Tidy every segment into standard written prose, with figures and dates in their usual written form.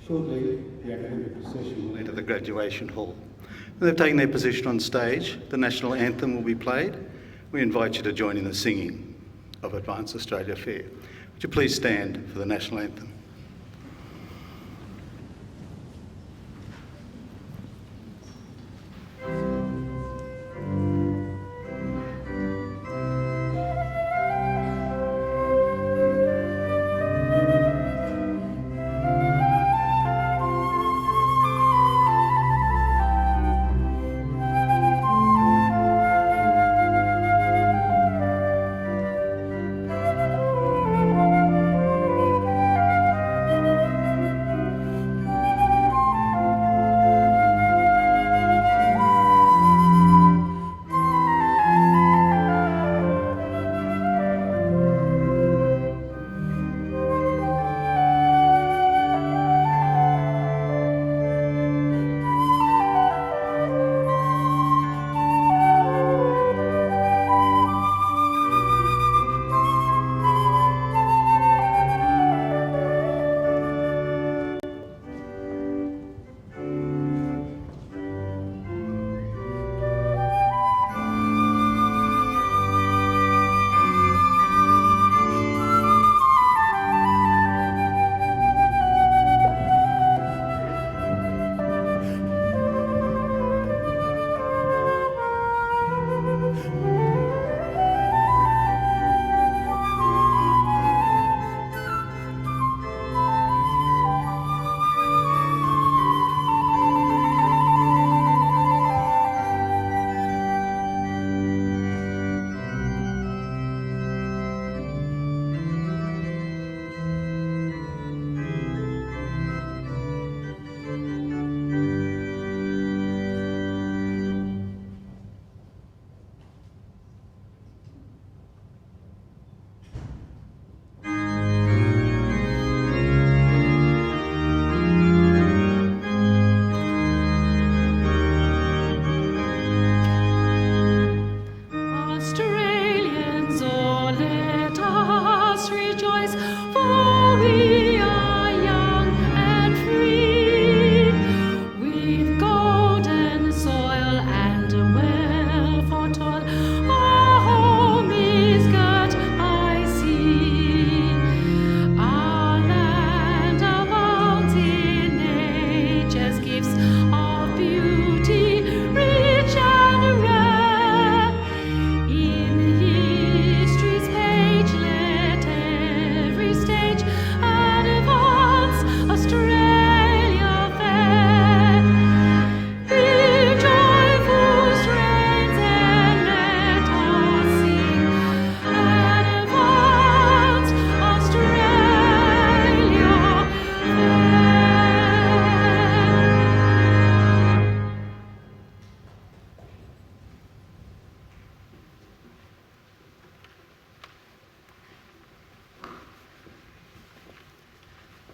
Shortly, the academic procession will enter the graduation hall. When they've taken their position on stage, the national anthem will be played. We invite you to join in the singing of Advance Australia Fair. Would you please stand for the national anthem?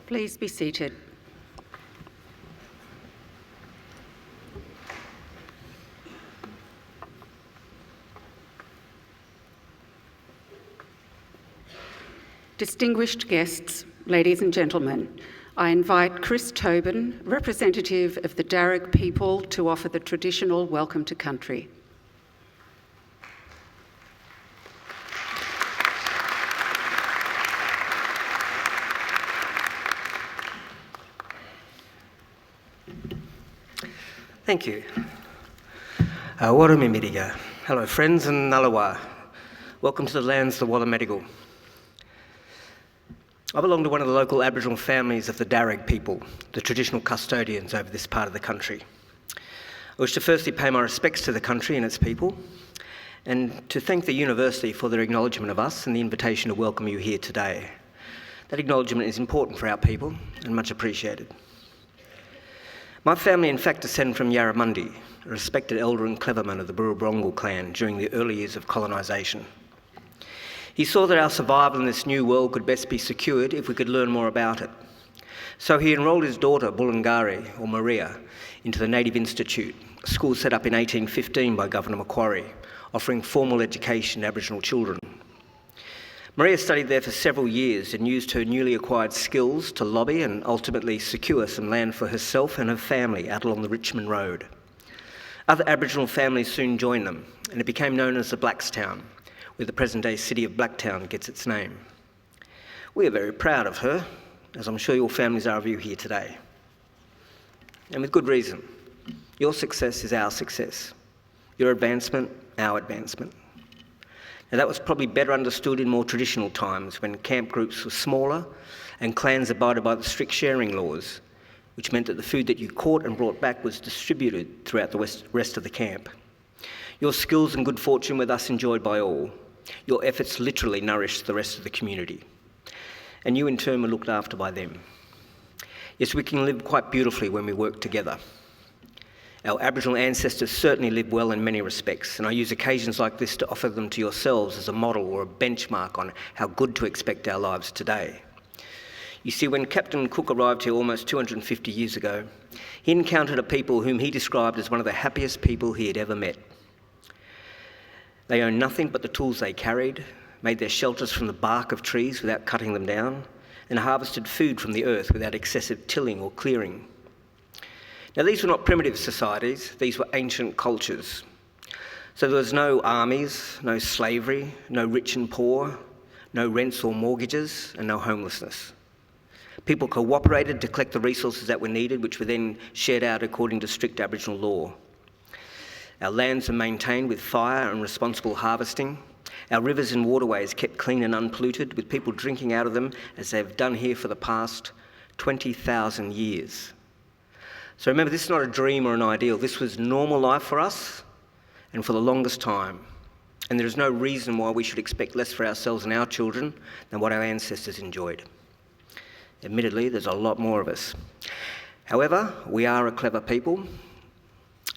Please be seated. Distinguished guests, ladies and gentlemen, I invite Chris Tobin, representative of the Darug people, to offer the traditional welcome to country. Thank you. Waramimiriga. Hello friends and Nalawa. Welcome to the lands of the Wallamedigal. I belong to one of the local Aboriginal families of the Darug people, the traditional custodians over this part of the country. I wish to firstly pay my respects to the country and its people, and to thank the university for their acknowledgement of us and the invitation to welcome you here today. That acknowledgement is important for our people and much appreciated. My family in fact descend from Yarramundi, a respected elder and cleverman of the Burrabrongal clan during the early years of colonisation. He saw that our survival in this new world could best be secured if we could learn more about it. So he enrolled his daughter, Bulungari, or Maria, into the Native Institute, a school set up in 1815 by Governor Macquarie, offering formal education to Aboriginal children. Maria studied there for several years and used her newly acquired skills to lobby and ultimately secure some land for herself and her family out along the Richmond Road. Other Aboriginal families soon joined them, and it became known as the Blackstown, where the present-day city of Blacktown gets its name. We are very proud of her, as I'm sure your families are of you here today. And with good reason. Your success is our success. Your advancement, our advancement. Now, that was probably better understood in more traditional times when camp groups were smaller and clans abided by the strict sharing laws, which meant that the food that you caught and brought back was distributed throughout the rest of the camp. Your skills and good fortune were thus enjoyed by all. Your efforts literally nourished the rest of the community. And you in turn were looked after by them. Yes, we can live quite beautifully when we work together. Our Aboriginal ancestors certainly lived well in many respects, and I use occasions like this to offer them to yourselves as a model or a benchmark on how good to expect our lives today. You see, when Captain Cook arrived here almost 250 years ago, he encountered a people whom he described as one of the happiest people he had ever met. They owned nothing but the tools they carried, made their shelters from the bark of trees without cutting them down, and harvested food from the earth without excessive tilling or clearing. Now, these were not primitive societies, these were ancient cultures. So there was no armies, no slavery, no rich and poor, no rents or mortgages, and no homelessness. People cooperated to collect the resources that were needed, which were then shared out according to strict Aboriginal law. Our lands were maintained with fire and responsible harvesting. Our rivers and waterways kept clean and unpolluted, with people drinking out of them as they've done here for the past 20,000 years. So remember, this is not a dream or an ideal. This was normal life for us and for the longest time. And there is no reason why we should expect less for ourselves and our children than what our ancestors enjoyed. Admittedly, there's a lot more of us. However, we are a clever people,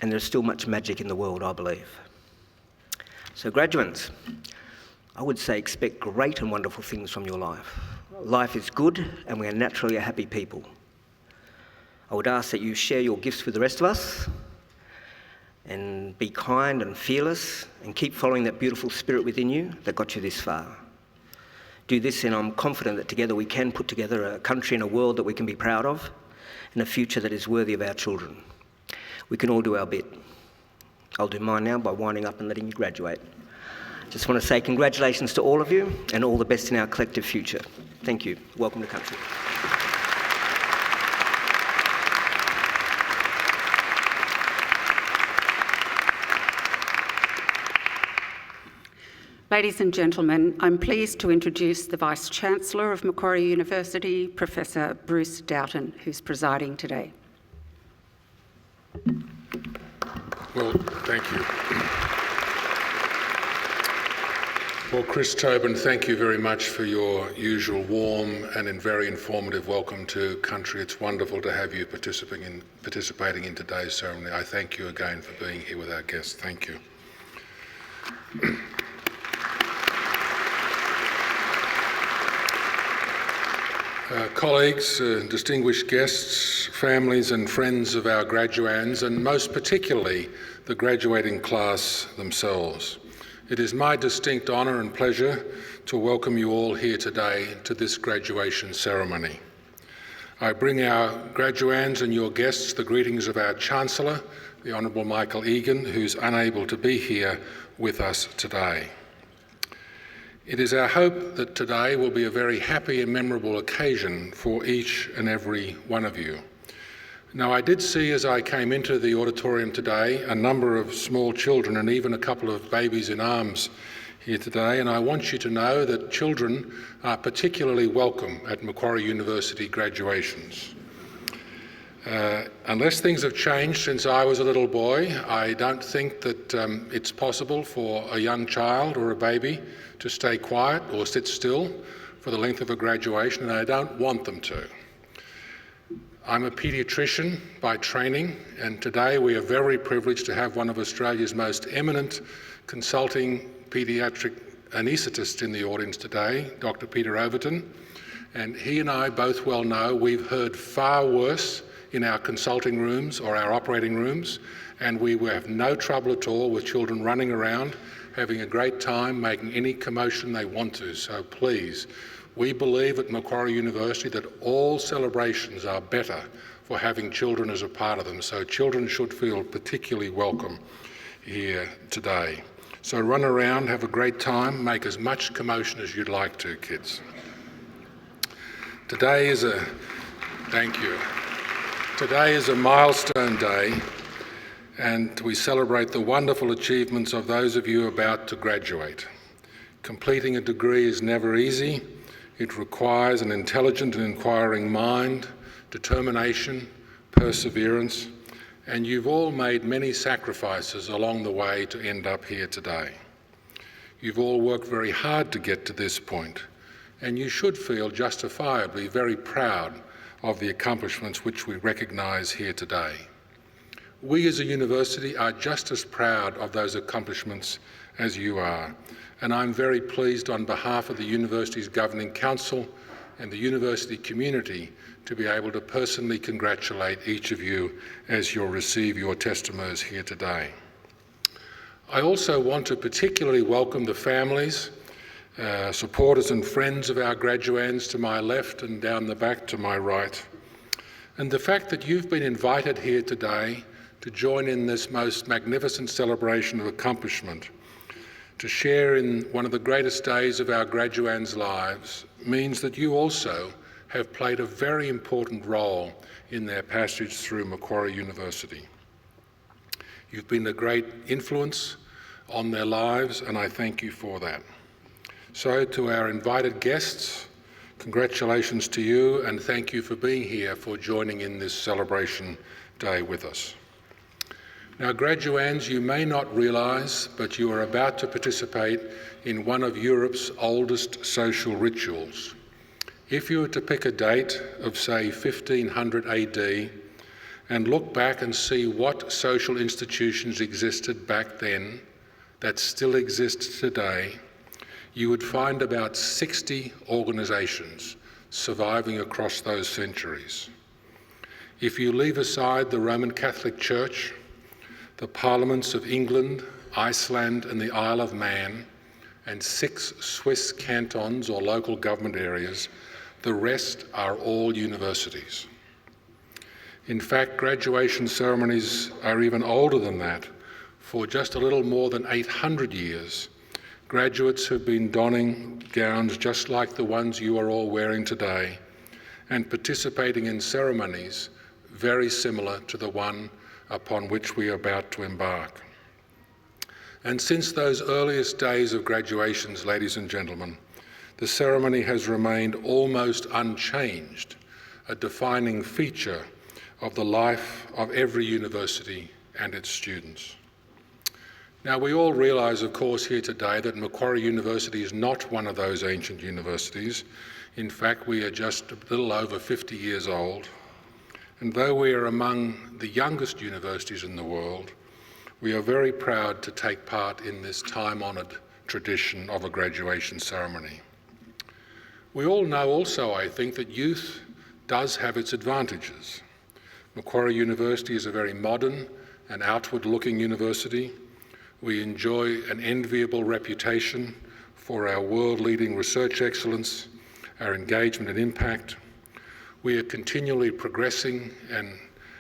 and there's still much magic in the world, I believe. So graduates, I would say expect great and wonderful things from your life. Life is good, and we are naturally a happy people. I would ask that you share your gifts with the rest of us and be kind and fearless and keep following that beautiful spirit within you that got you this far. Do this, and I'm confident that together we can put together a country and a world that we can be proud of and a future that is worthy of our children. We can all do our bit. I'll do mine now by winding up and letting you graduate. Just want to say congratulations to all of you and all the best in our collective future. Thank you. Welcome to country. Ladies and gentlemen, I'm pleased to introduce the Vice-Chancellor of Macquarie University, Professor Bruce Dowton, who's presiding today. Well, thank you. Well, Chris Tobin, thank you very much for your usual warm and very informative welcome to country. It's wonderful to have you participating in today's ceremony. I thank you again for being here with our guests. Thank you. Colleagues, distinguished guests, families and friends of our graduands, and most particularly the graduating class themselves. It is my distinct honour and pleasure to welcome you all here today to this graduation ceremony. I bring our graduands and your guests the greetings of our Chancellor, the Honourable Michael Egan, who's unable to be here with us today. It is our hope that today will be a very happy and memorable occasion for each and every one of you. Now, I did see as I came into the auditorium today a number of small children and even a couple of babies in arms here today, and I want you to know that children are particularly welcome at Macquarie University graduations. Unless things have changed since I was a little boy, I don't think that it's possible for a young child or a baby to stay quiet or sit still for the length of a graduation, and I don't want them to. I'm a paediatrician by training, and today we are very privileged to have one of Australia's most eminent consulting paediatric anaesthetists in the audience today, Dr. Peter Overton, and he and I both well know we've heard far worse in our consulting rooms or our operating rooms, and we will have no trouble at all with children running around, having a great time, making any commotion they want to. So please, we believe at Macquarie University that all celebrations are better for having children as a part of them, so children should feel particularly welcome here today. So run around, have a great time, make as much commotion as you'd like to, kids. Today is a milestone day, and we celebrate the wonderful achievements of those of you about to graduate. Completing a degree is never easy. It requires an intelligent and inquiring mind, determination, perseverance, and you've all made many sacrifices along the way to end up here today. You've all worked very hard to get to this point, and you should feel justifiably very proud of the accomplishments which we recognise here today. We as a university are just as proud of those accomplishments as you are, and I'm very pleased on behalf of the university's governing council and the university community to be able to personally congratulate each of you as you'll receive your testimonies here today. I also want to particularly welcome the families, supporters and friends of our graduands to my left and down the back to my right, and the fact that you've been invited here today to join in this most magnificent celebration of accomplishment, to share in one of the greatest days of our graduands' lives, means that you also have played a very important role in their passage through Macquarie University. You've been a great influence on their lives, and I thank you for that. So to our invited guests, congratulations to you, and thank you for being here, for joining in this celebration day with us. Now, graduands, you may not realise, but you are about to participate in one of Europe's oldest social rituals. If you were to pick a date of, say, 1500 AD and look back and see what social institutions existed back then that still exist today, you would find about 60 organisations surviving across those centuries. If you leave aside the Roman Catholic Church, the parliaments of England, Iceland and the Isle of Man, and 6 Swiss cantons or local government areas, the rest are all universities. In fact, graduation ceremonies are even older than that. For just a little more than 800 years, graduates have been donning gowns just like the ones you are all wearing today, and participating in ceremonies very similar to the one upon which we are about to embark. And since those earliest days of graduations, ladies and gentlemen, the ceremony has remained almost unchanged, a defining feature of the life of every university and its students. Now, we all realise, of course, here today that Macquarie University is not one of those ancient universities. In fact, we are just a little over 50 years old. And though we are among the youngest universities in the world, we are very proud to take part in this time-honoured tradition of a graduation ceremony. We all know also, I think, that youth does have its advantages. Macquarie University is a very modern and outward-looking university. We enjoy an enviable reputation for our world-leading research excellence, our engagement and impact. We are continually progressing and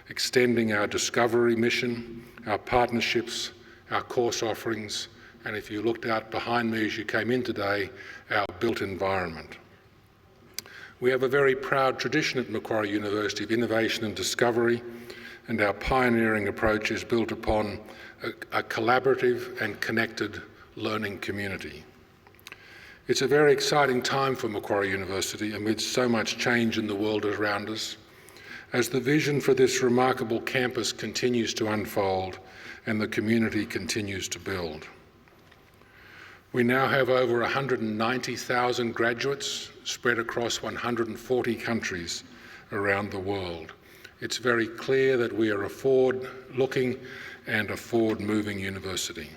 extending our discovery mission, our partnerships, our course offerings, and if you looked out behind me as you came in today, our built environment. We have a very proud tradition at Macquarie University of innovation and discovery, and our pioneering approach is built upon a collaborative and connected learning community. It's a very exciting time for Macquarie University amidst so much change in the world around us, as the vision for this remarkable campus continues to unfold and the community continues to build. We now have over 190,000 graduates spread across 140 countries around the world. It's very clear that we are a forward-looking and a forward-moving university.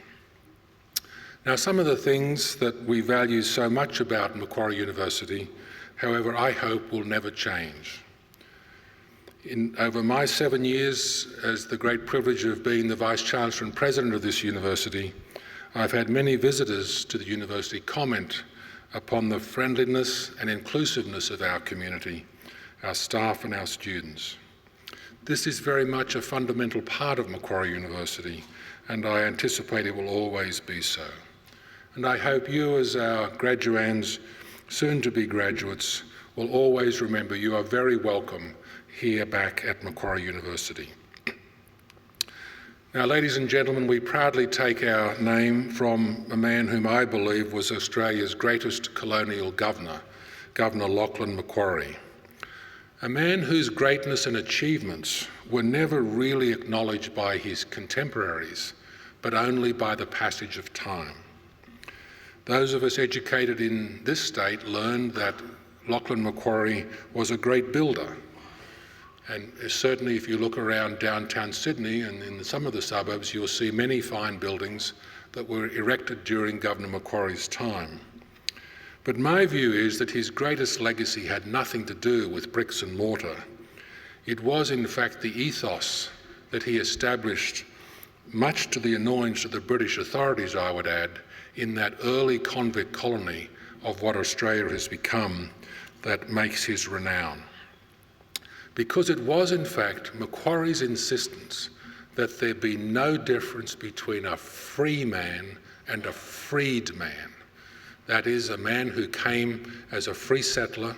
Now, some of the things that we value so much about Macquarie University, however, I hope will never change. Over my 7 years as the great privilege of being the Vice-Chancellor and President of this university, I've had many visitors to the university comment upon the friendliness and inclusiveness of our community, our staff and our students. This is very much a fundamental part of Macquarie University, and I anticipate it will always be so. And I hope you, as our graduands, soon to be graduates, will always remember you are very welcome here back at Macquarie University. Now, ladies and gentlemen, we proudly take our name from a man whom I believe was Australia's greatest colonial governor, Governor Lachlan Macquarie. A man whose greatness and achievements were never really acknowledged by his contemporaries, but only by the passage of time. Those of us educated in this state learned that Lachlan Macquarie was a great builder. And certainly if you look around downtown Sydney and in some of the suburbs, you'll see many fine buildings that were erected during Governor Macquarie's time. But my view is that his greatest legacy had nothing to do with bricks and mortar. It was in fact the ethos that he established, much to the annoyance of the British authorities, I would add, in that early convict colony of what Australia has become, that makes his renown. Because it was in fact Macquarie's insistence that there be no difference between a free man and a freed man. That is, a man who came as a free settler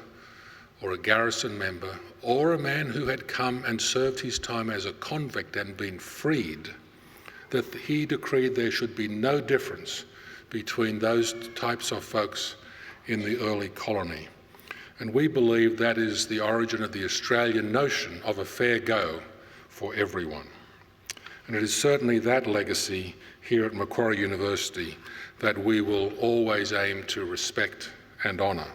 or a garrison member, or a man who had come and served his time as a convict and been freed, that he decreed there should be no difference between those types of folks in the early colony. And we believe that is the origin of the Australian notion of a fair go for everyone. And it is certainly that legacy here at Macquarie University that we will always aim to respect and honour.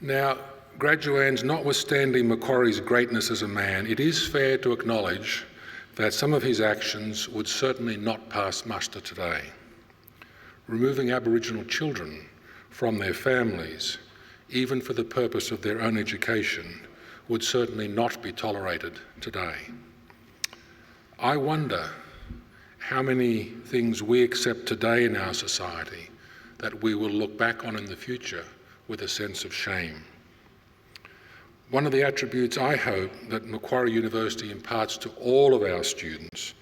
Now, graduands, notwithstanding Macquarie's greatness as a man, it is fair to acknowledge that some of his actions would certainly not pass muster today. Removing Aboriginal children from their families, even for the purpose of their own education, would certainly not be tolerated today. I wonder how many things we accept today in our society that we will look back on in the future with a sense of shame. One of the attributes I hope that Macquarie University imparts to all of our students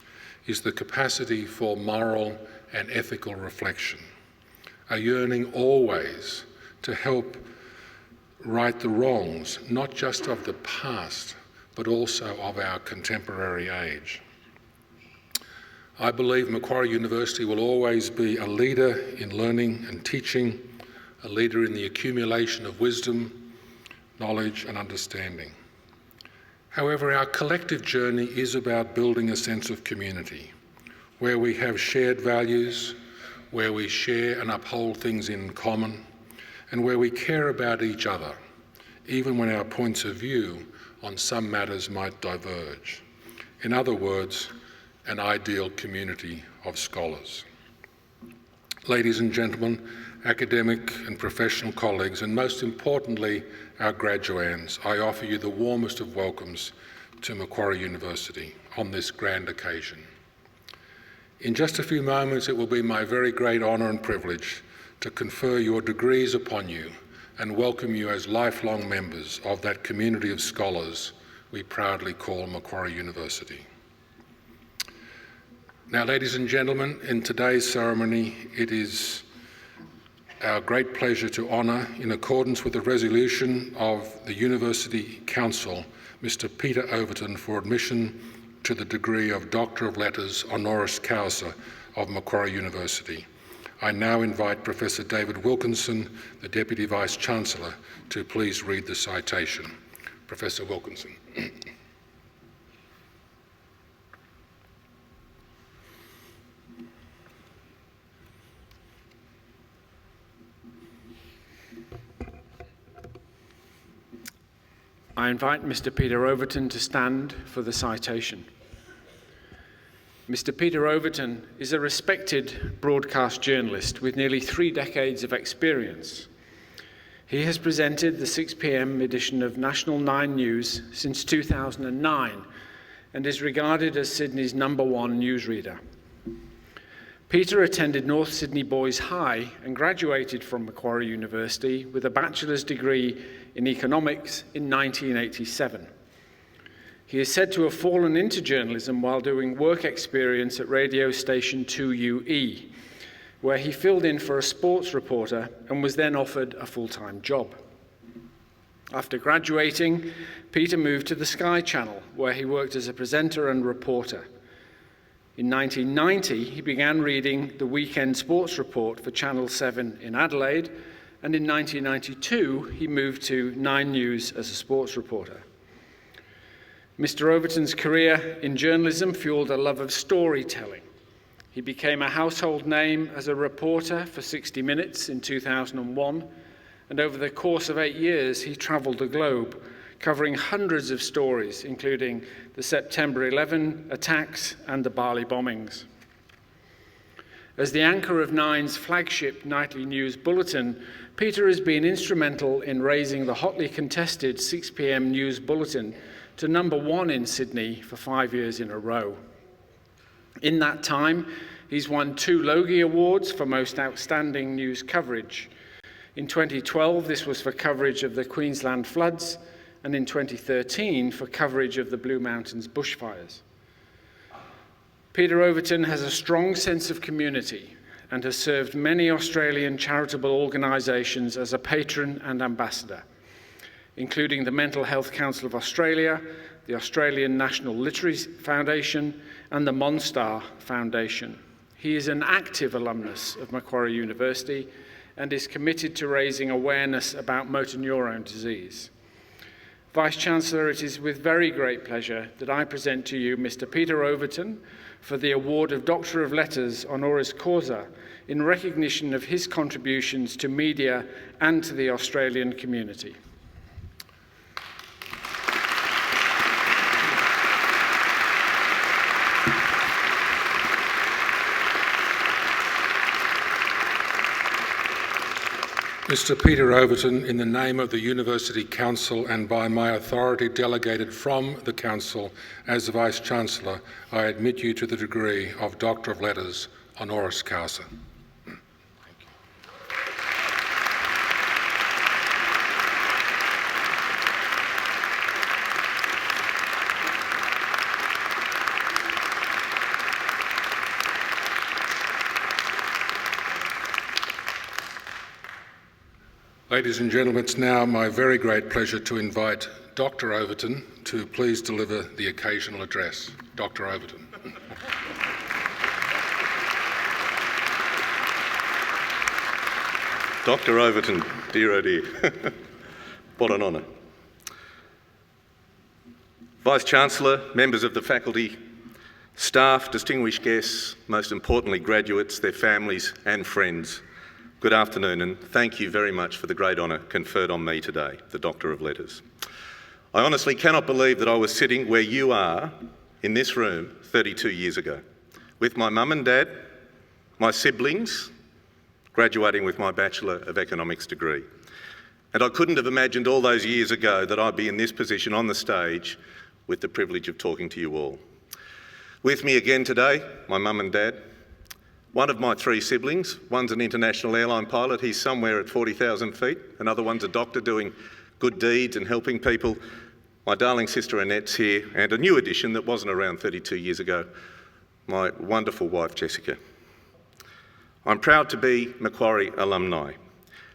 is the capacity for moral and ethical reflection, a yearning always to help right the wrongs, not just of the past, but also of our contemporary age. I believe Macquarie University will always be a leader in learning and teaching, a leader in the accumulation of wisdom, knowledge and understanding. However, our collective journey is about building a sense of community, where we have shared values, where we share and uphold things in common, and where we care about each other, even when our points of view on some matters might diverge. In other words, an ideal community of scholars. Ladies and gentlemen, academic and professional colleagues, and most importantly, our graduands, I offer you the warmest of welcomes to Macquarie University on this grand occasion. In just a few moments, it will be my very great honour and privilege to confer your degrees upon you and welcome you as lifelong members of that community of scholars we proudly call Macquarie University. Now, ladies and gentlemen, in today's ceremony, it is our great pleasure to honour, in accordance with the resolution of the University Council, Mr. Peter Overton for admission to the degree of Doctor of Letters honoris causa of Macquarie University. I now invite Professor David Wilkinson, the Deputy Vice-Chancellor, to please read the citation. Professor Wilkinson. I invite Mr. Peter Overton to stand for the citation. Mr. Peter Overton is a respected broadcast journalist with nearly 3 decades of experience. He has presented the 6 p.m. edition of National 9 News since 2009 and is regarded as Sydney's #1 newsreader. Peter attended North Sydney Boys High and graduated from Macquarie University with a bachelor's degree in economics in 1987. He is said to have fallen into journalism while doing work experience at radio station 2UE, where he filled in for a sports reporter and was then offered a full-time job. After graduating, Peter moved to the Sky Channel, where he worked as a presenter and reporter. In 1990, he began reading the weekend sports report for Channel 7 in Adelaide, and in 1992, he moved to 9 News as a sports reporter. Mr. Overton's career in journalism fueled a love of storytelling. He became a household name as a reporter for 60 Minutes in 2001, and over the course of 8 years, he travelled the globe, covering hundreds of stories, including the September 11 attacks and the Bali bombings. As the anchor of Nine's flagship nightly news bulletin, Peter has been instrumental in raising the hotly contested 6 p.m. news bulletin to #1 in Sydney for 5 years in a row. In that time, he's won 2 Logie Awards for Most Outstanding News Coverage. In 2012, this was for coverage of the Queensland floods, and in 2013 for coverage of the Blue Mountains bushfires. Peter Overton has a strong sense of community and has served many Australian charitable organisations as a patron and ambassador, including the Mental Health Council of Australia, the Australian National Literacy Foundation, and the Monstar Foundation. He is an active alumnus of Macquarie University and is committed to raising awareness about motor neurone disease. Vice-Chancellor, it is with very great pleasure that I present to you Mr. Peter Overton for the award of Doctor of Letters honoris causa in recognition of his contributions to media and to the Australian community. Mr. Peter Overton, in the name of the University Council and by my authority delegated from the Council as the Vice-Chancellor, I admit you to the degree of Doctor of Letters honoris causa. Ladies and gentlemen, it's now my very great pleasure to invite Dr. Overton to please deliver the occasional address. Dr. Overton. Dr. Overton, dear oh dear, what an honour. Vice-Chancellor, members of the faculty, staff, distinguished guests, most importantly graduates, their families and friends, good afternoon and thank you very much for the great honour conferred on me today, the Doctor of Letters. I honestly cannot believe that I was sitting where you are in this room 32 years ago, with my mum and dad, my siblings, graduating with my Bachelor of Economics degree. And I couldn't have imagined all those years ago that I'd be in this position on the stage with the privilege of talking to you all. With me again today, my mum and dad, one of my 3 siblings, one's an international airline pilot, he's somewhere at 40,000 feet, another one's a doctor doing good deeds and helping people. My darling sister Annette's here, and a new addition that wasn't around 32 years ago, my wonderful wife Jessica. I'm proud to be Macquarie alumni.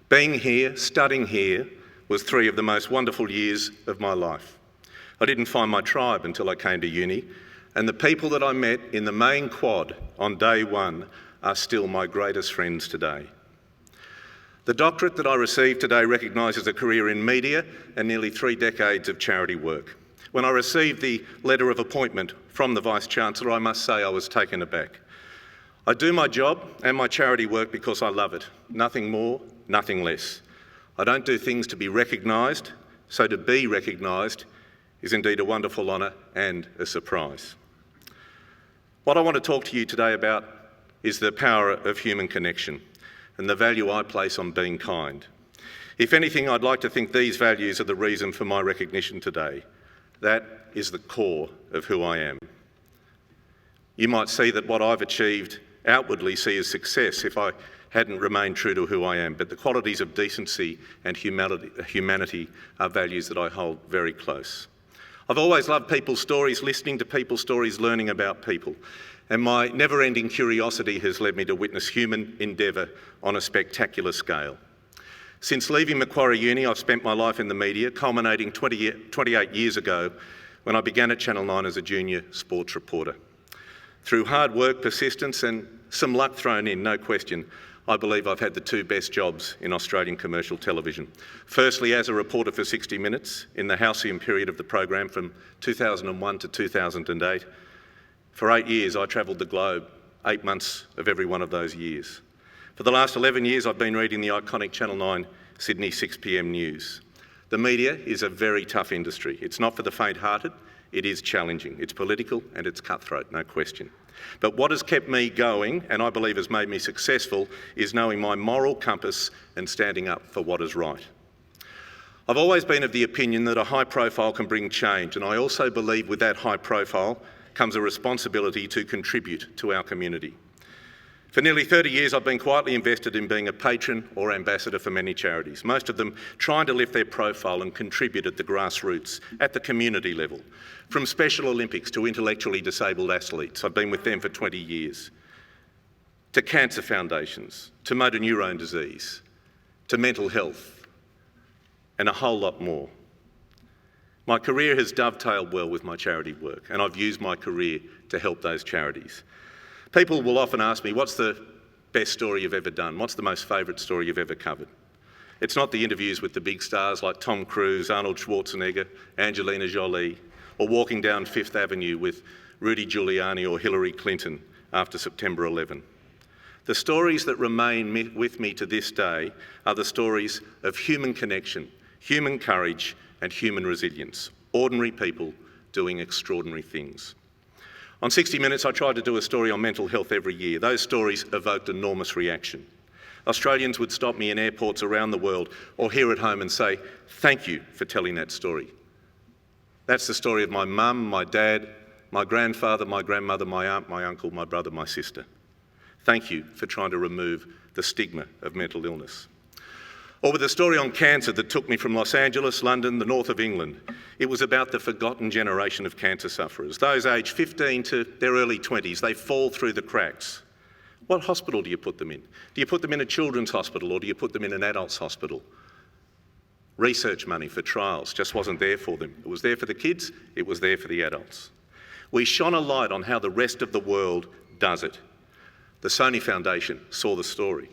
Being here, studying here, was 3 of the most wonderful years of my life. I didn't find my tribe until I came to uni, and the people that I met in the main quad on day 1 are still my greatest friends today. The doctorate that I received today recognises a career in media and nearly 3 decades of charity work. When I received the letter of appointment from the Vice-Chancellor, I must say I was taken aback. I do my job and my charity work because I love it. Nothing more, nothing less. I don't do things to be recognised, so to be recognised is indeed a wonderful honour and a surprise. What I want to talk to you today about is the power of human connection and the value I place on being kind. If anything, I'd like to think these values are the reason for my recognition today. That is the core of who I am. You might see that what I've achieved outwardly see as success if I hadn't remained true to who I am, but the qualities of decency and humanity are values that I hold very close. I've always loved people's stories, listening to people's stories, learning about people, and my never-ending curiosity has led me to witness human endeavour on a spectacular scale. Since leaving Macquarie Uni, I've spent my life in the media, culminating 28 years ago when I began at Channel 9 as a junior sports reporter. Through hard work, persistence and some luck thrown in, no question, I believe I've had the two best jobs in Australian commercial television. Firstly, as a reporter for 60 Minutes in the halcyon period of the program from 2001 to 2008. For 8 years, I travelled the globe, 8 months of every one of those years. For the last 11 years, I've been reading the iconic Channel 9 Sydney 6pm news. The media is a very tough industry. It's not for the faint-hearted, it is challenging. It's political and it's cutthroat, no question. But what has kept me going, and I believe has made me successful, is knowing my moral compass and standing up for what is right. I've always been of the opinion that a high profile can bring change, and I also believe with that high profile comes a responsibility to contribute to our community. For nearly 30 years, I've been quietly invested in being a patron or ambassador for many charities, most of them trying to lift their profile and contribute at the grassroots, at the community level. From Special Olympics to intellectually disabled athletes, I've been with them for 20 years, to cancer foundations, to motor neurone disease, to mental health, and a whole lot more. My career has dovetailed well with my charity work, and I've used my career to help those charities. People will often ask me, what's the best story you've ever done? What's the most favourite story you've ever covered? It's not the interviews with the big stars like Tom Cruise, Arnold Schwarzenegger, Angelina Jolie, or walking down Fifth Avenue with Rudy Giuliani or Hillary Clinton after September 11. The stories that remain with me to this day are the stories of human connection, human courage and human resilience. Ordinary people doing extraordinary things. On 60 Minutes, I tried to do a story on mental health every year. Those stories evoked enormous reaction. Australians would stop me in airports around the world or here at home and say, thank you for telling that story. That's the story of my mum, my dad, my grandfather, my grandmother, my aunt, my uncle, my brother, my sister. Thank you for trying to remove the stigma of mental illness. Or with a story on cancer that took me from Los Angeles, London, the north of England. It was about the forgotten generation of cancer sufferers, those aged 15 to their early 20s. They fall through the cracks. What hospital do you put them in? Do you put them in a children's hospital or do you put them in an adult's hospital? Research money for trials just wasn't there for them. It was there for the kids, it was there for the adults. We shone a light on how the rest of the world does it. The Sony Foundation saw the story.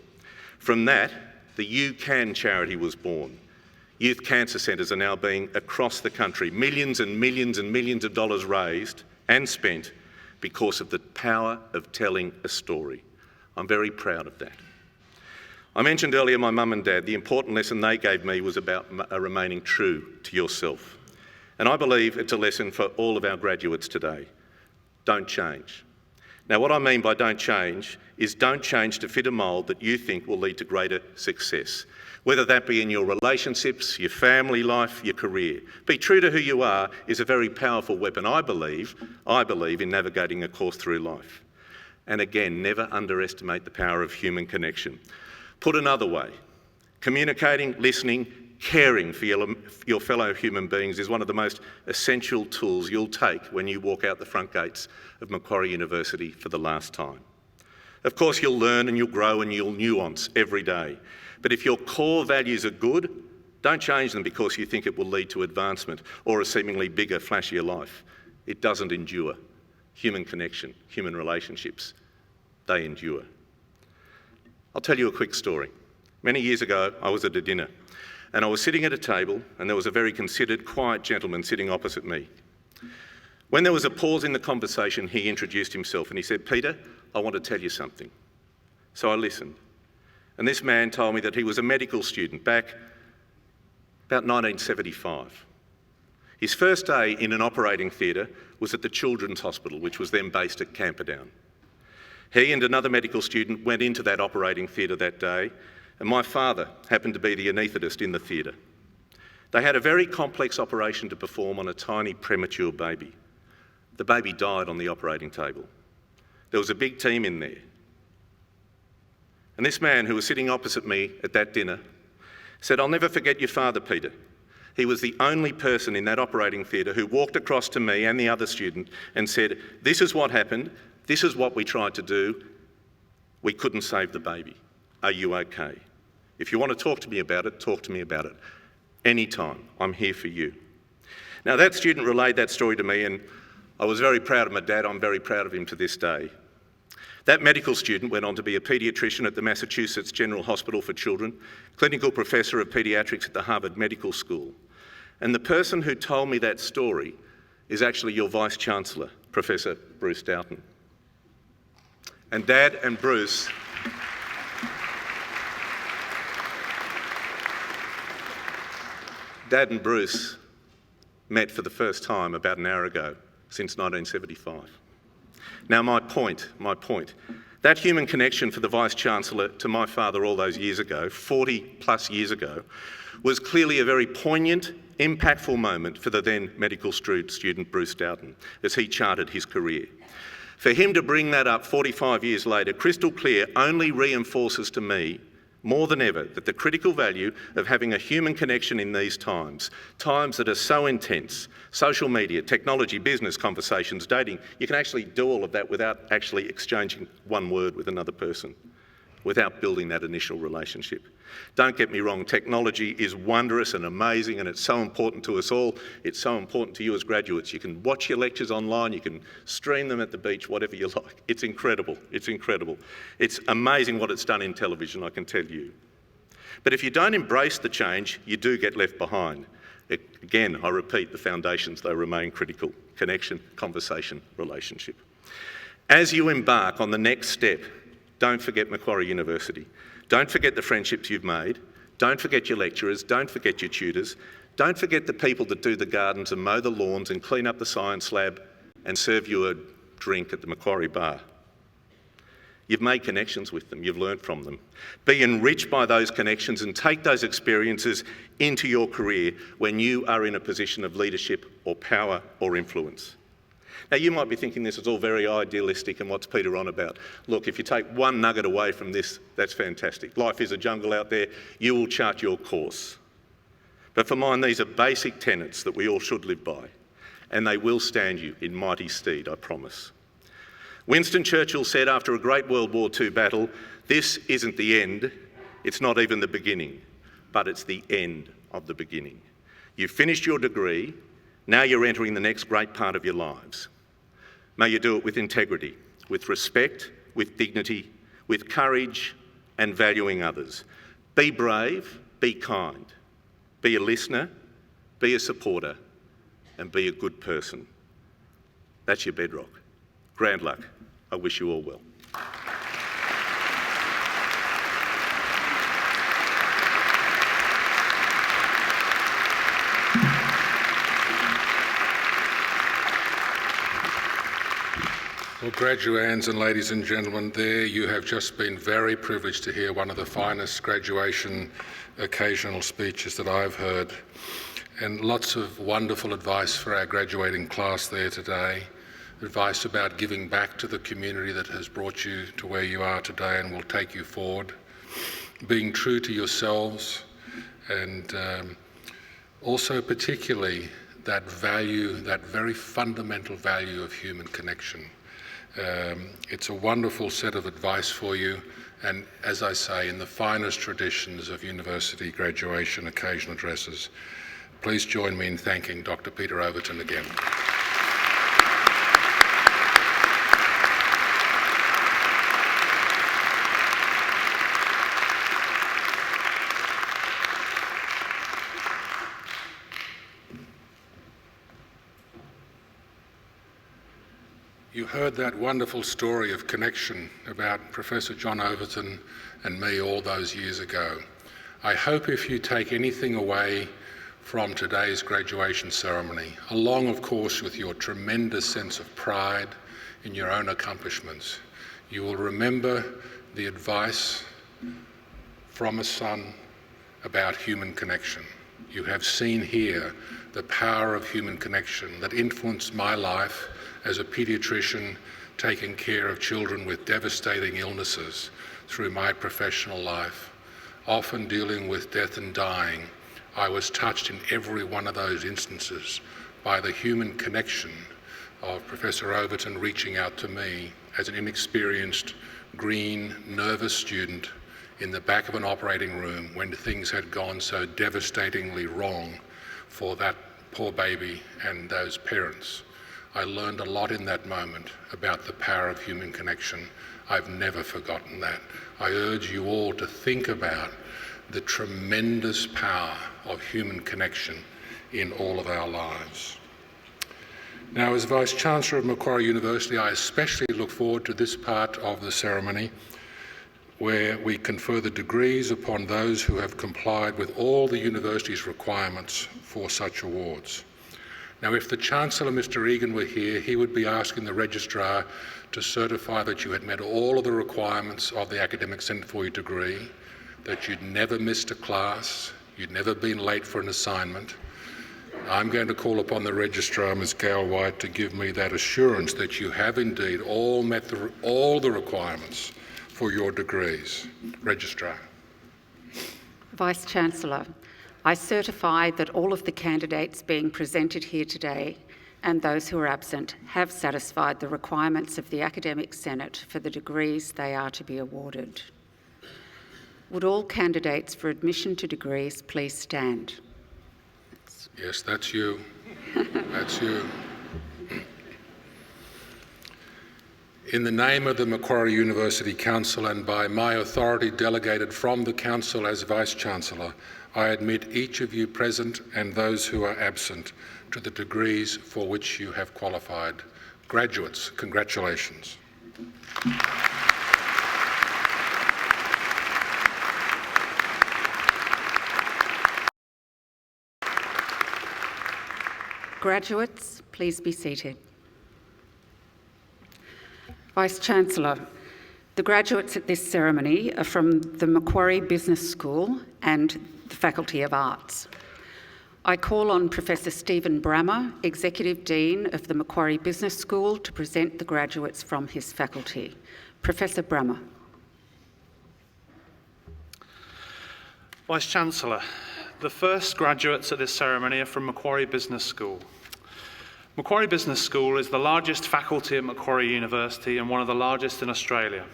From that, the You Can charity was born. Youth cancer centres are now being, across the country, millions and millions and millions of dollars raised and spent because of the power of telling a story. I'm very proud of that. I mentioned earlier my mum and dad. The important lesson they gave me was about remaining true to yourself. And I believe it's a lesson for all of our graduates today. Don't change. Now, what I mean by don't change is don't change to fit a mould that you think will lead to greater success, whether that be in your relationships, your family life, your career. Be true to who you are is a very powerful weapon, I believe, in navigating a course through life. And again, never underestimate the power of human connection. Put another way, communicating, listening, caring for your fellow human beings is one of the most essential tools you'll take when you walk out the front gates of Macquarie University for the last time. Of course, you'll learn and you'll grow and you'll nuance every day. But if your core values are good, don't change them because you think it will lead to advancement or a seemingly bigger, flashier life. It doesn't endure. Human connection, human relationships, they endure. I'll tell you a quick story. Many years ago, I was at a dinner and I was sitting at a table and there was a very considered, quiet gentleman sitting opposite me. When there was a pause in the conversation, he introduced himself and he said, "Peter, I want to tell you something." So I listened. And this man told me that he was a medical student back about 1975. His first day in an operating theatre was at the Children's Hospital, which was then based at Camperdown. He and another medical student went into that operating theatre that day and my father happened to be the anaesthetist in the theatre. They had a very complex operation to perform on a tiny premature baby. The baby died on the operating table. There was a big team in there. And this man who was sitting opposite me at that dinner said, "I'll never forget your father, Peter. He was the only person in that operating theatre who walked across to me and the other student and said, 'This is what happened, this is what we tried to do. We couldn't save the baby. Are you okay? If you want to talk to me about it, talk to me about it. Anytime, I'm here for you.'" Now that student relayed that story to me, and I was very proud of my dad. I'm very proud of him to this day. That medical student went on to be a paediatrician at the Massachusetts General Hospital for Children, clinical professor of paediatrics at the Harvard Medical School. And the person who told me that story is actually your Vice-Chancellor, Professor Bruce Dowton. And Dad and Bruce met for the first time about an hour ago, since 1975. Now my point, that human connection for the Vice-Chancellor to my father all those years ago, 40 plus years ago, was clearly a very poignant, impactful moment for the then medical student Bruce Dowton as he charted his career. For him to bring that up 45 years later, crystal clear, only reinforces to me more than ever that the critical value of having a human connection in these times that are so intense, social media, technology, business conversations, dating, you can actually do all of that without actually exchanging one word with another person, without building that initial relationship. Don't get me wrong, technology is wondrous and amazing, and it's so important to us all. It's so important to you as graduates. You can watch your lectures online, you can stream them at the beach, whatever you like. It's incredible, it's incredible. It's amazing what it's done in television, I can tell you. But if you don't embrace the change, you do get left behind. Again, I repeat, the foundations, they remain critical. Connection, conversation, relationship. As you embark on the next step, don't forget Macquarie University. Don't forget the friendships you've made. Don't forget your lecturers. Don't forget your tutors. Don't forget the people that do the gardens and mow the lawns and clean up the science lab and serve you a drink at the Macquarie bar. You've made connections with them. You've learnt from them. Be enriched by those connections and take those experiences into your career when you are in a position of leadership or power or influence. Now, you might be thinking this is all very idealistic and what's Peter on about? Look, if you take one nugget away from this, that's fantastic. Life is a jungle out there. You will chart your course. But for mine, these are basic tenets that we all should live by, and they will stand you in mighty stead, I promise. Winston Churchill said after a great World War II battle, "This isn't the end, it's not even the beginning, but it's the end of the beginning." You've finished your degree, now you're entering the next great part of your lives. May you do it with integrity, with respect, with dignity, with courage and valuing others. Be brave, be kind, be a listener, be a supporter and be a good person. That's your bedrock. Grand luck. I wish you all well. Well, graduands and ladies and gentlemen, there you have just been very privileged to hear one of the finest graduation occasional speeches that I've heard, and lots of wonderful advice for our graduating class there today, advice about giving back to the community that has brought you to where you are today and will take you forward, being true to yourselves, and also particularly that value, that very fundamental value of human connection. It's a wonderful set of advice for you, and as I say, in the finest traditions of university graduation occasional addresses. Please join me in thanking Dr. Peter Overton again. You heard that wonderful story of connection about Professor John Overton and me all those years ago. I hope if you take anything away from today's graduation ceremony, along of course with your tremendous sense of pride in your own accomplishments, you will remember the advice from a son about human connection. You have seen here the power of human connection that influenced my life as a paediatrician taking care of children with devastating illnesses through my professional life, often dealing with death and dying. I was touched in every one of those instances by the human connection of Professor Overton reaching out to me as an inexperienced, green, nervous student in the back of an operating room when things had gone so devastatingly wrong for that poor baby and those parents. I learned a lot in that moment about the power of human connection. I've never forgotten that. I urge you all to think about the tremendous power of human connection in all of our lives. Now, as Vice-Chancellor of Macquarie University, I especially look forward to this part of the ceremony where we confer the degrees upon those who have complied with all the university's requirements for such awards. Now, if the Chancellor, Mr. Egan, were here, he would be asking the Registrar to certify that you had met all of the requirements of the Academic Centre for your degree, that you'd never missed a class, you'd never been late for an assignment. I'm going to call upon the Registrar, Ms. Gail White, to give me that assurance that you have indeed all met all the requirements for your degrees. Registrar. Vice-Chancellor, I certify that all of the candidates being presented here today and those who are absent have satisfied the requirements of the Academic Senate for the degrees they are to be awarded. Would all candidates for admission to degrees please stand? Yes, that's you. That's you. In the name of the Macquarie University Council and by my authority delegated from the Council as Vice-Chancellor, I admit each of you present and those who are absent to the degrees for which you have qualified. Graduates, congratulations. Graduates, please be seated. Vice-Chancellor, the graduates at this ceremony are from the Macquarie Business School and the Faculty of Arts. I call on Professor Stephen Brammer, Executive Dean of the Macquarie Business School, to present the graduates from his faculty. Professor Brammer. Vice-Chancellor, the first graduates at this ceremony are from Macquarie Business School. Macquarie Business School is the largest faculty at Macquarie University and one of the largest in Australia.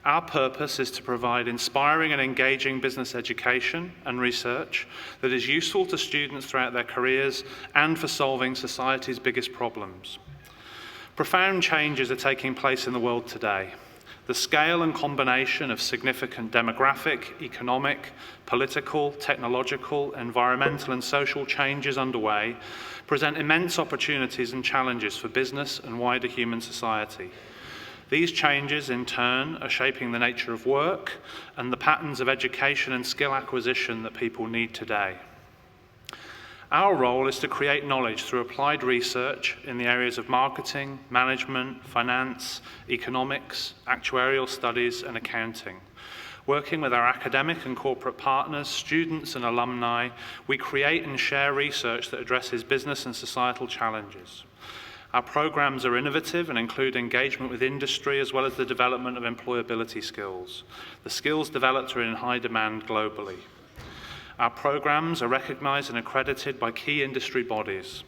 Our purpose is to provide inspiring and engaging business education and research that is useful to students throughout their careers and for solving society's biggest problems. Profound changes are taking place in the world today. The scale and combination of significant demographic, economic, political, technological, environmental and social changes underway present immense opportunities and challenges for business and wider human society. These changes, in turn, are shaping the nature of work and the patterns of education and skill acquisition that people need today. Our role is to create knowledge through applied research in the areas of marketing, management, finance, economics, actuarial studies and accounting. Working with our academic and corporate partners, students and alumni, we create and share research that addresses business and societal challenges. Our programs are innovative and include engagement with industry as well as the development of employability skills. The skills developed are in high demand globally. Our programs are recognised and accredited by key industry bodies,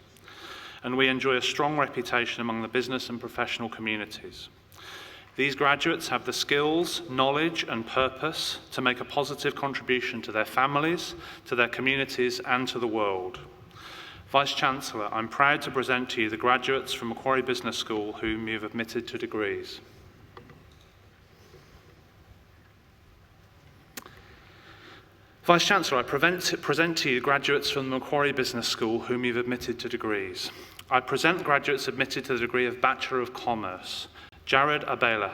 and we enjoy a strong reputation among the business and professional communities. These graduates have the skills, knowledge and purpose to make a positive contribution to their families, to their communities and to the world. Vice-Chancellor, I'm proud to present to you the graduates from Macquarie Business School whom you've admitted to degrees. Vice-Chancellor, I present to you graduates from the Macquarie Business School whom you've admitted to degrees. I present graduates admitted to the degree of Bachelor of Commerce. Jared Abela.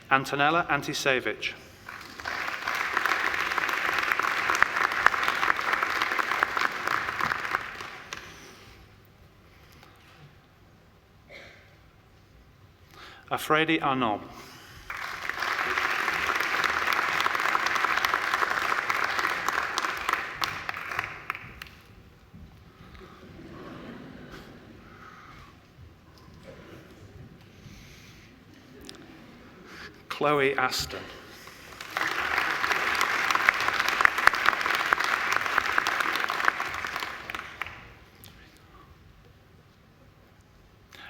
Antonella Antisevich. Afredi Arnaud. Chloe Aston.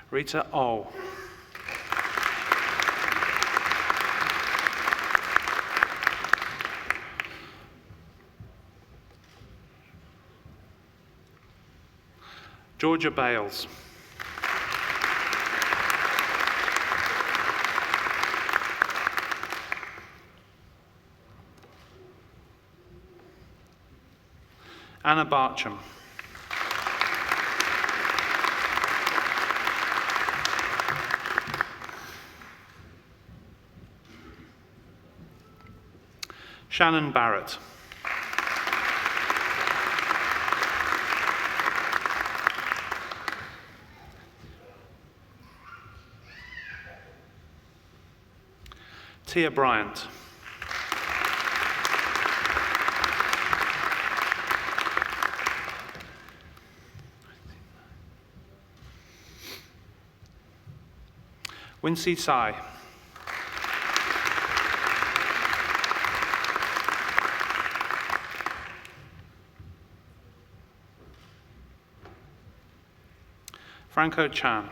Rita O. Georgia Bales. Anna Bartram. Shannon Barrett. Tia Bryant. Wincy Tsai. Franco Chan.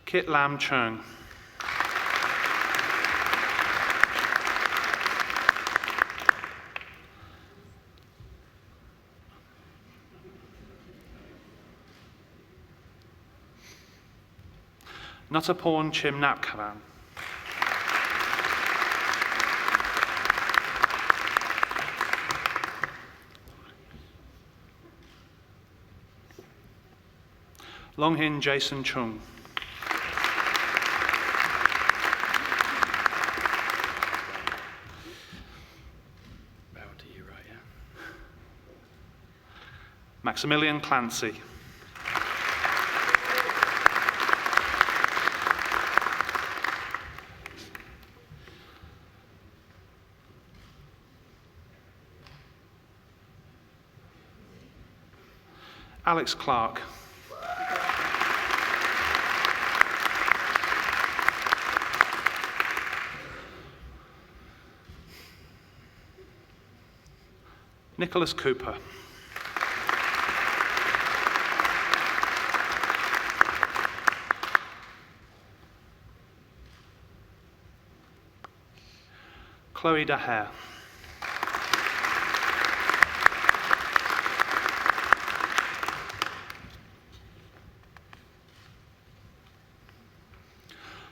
Kit Lam Chung. Nuttaporn Chim Napkavan. Longhin Jason Chung. Maximilian Clancy. Alex Clark. Nicholas Cooper. Chloe Daher.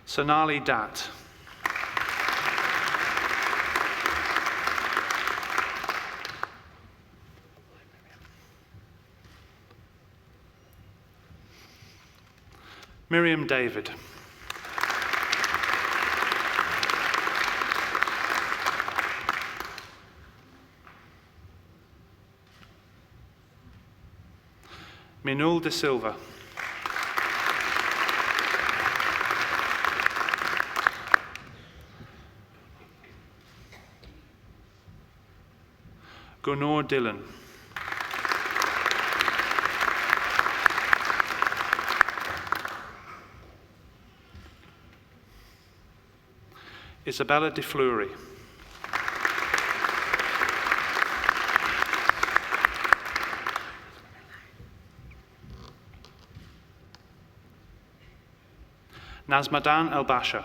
Sonali Dat. Miriam David. Minul de Silva. Gunnar Dillon. Isabella De Fleury. Nazmadan El Basha.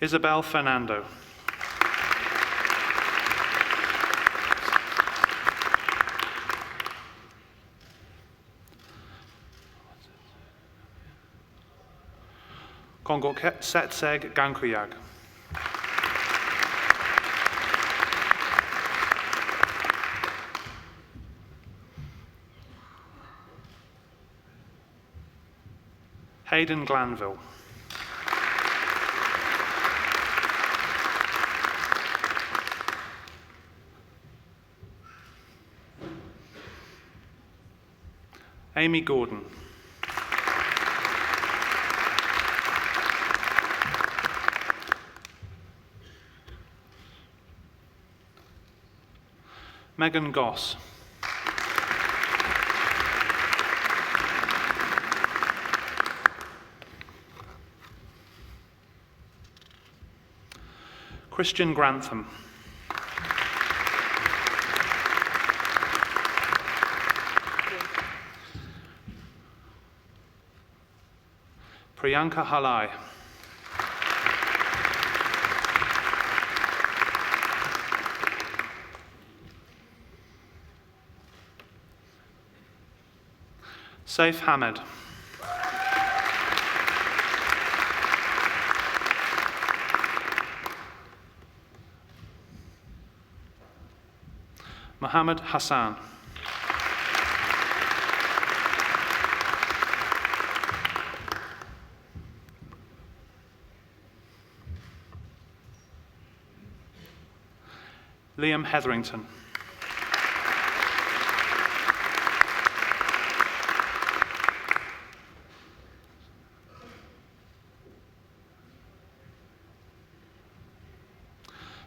Isabel Fernando. Kongo Setseg Gankuyag. Hayden Glanville. Amy Gordon. Megan Goss. Christian Grantham. Priyanka Halai. Saif Hamid. Mohammed Hassan. Liam Hetherington.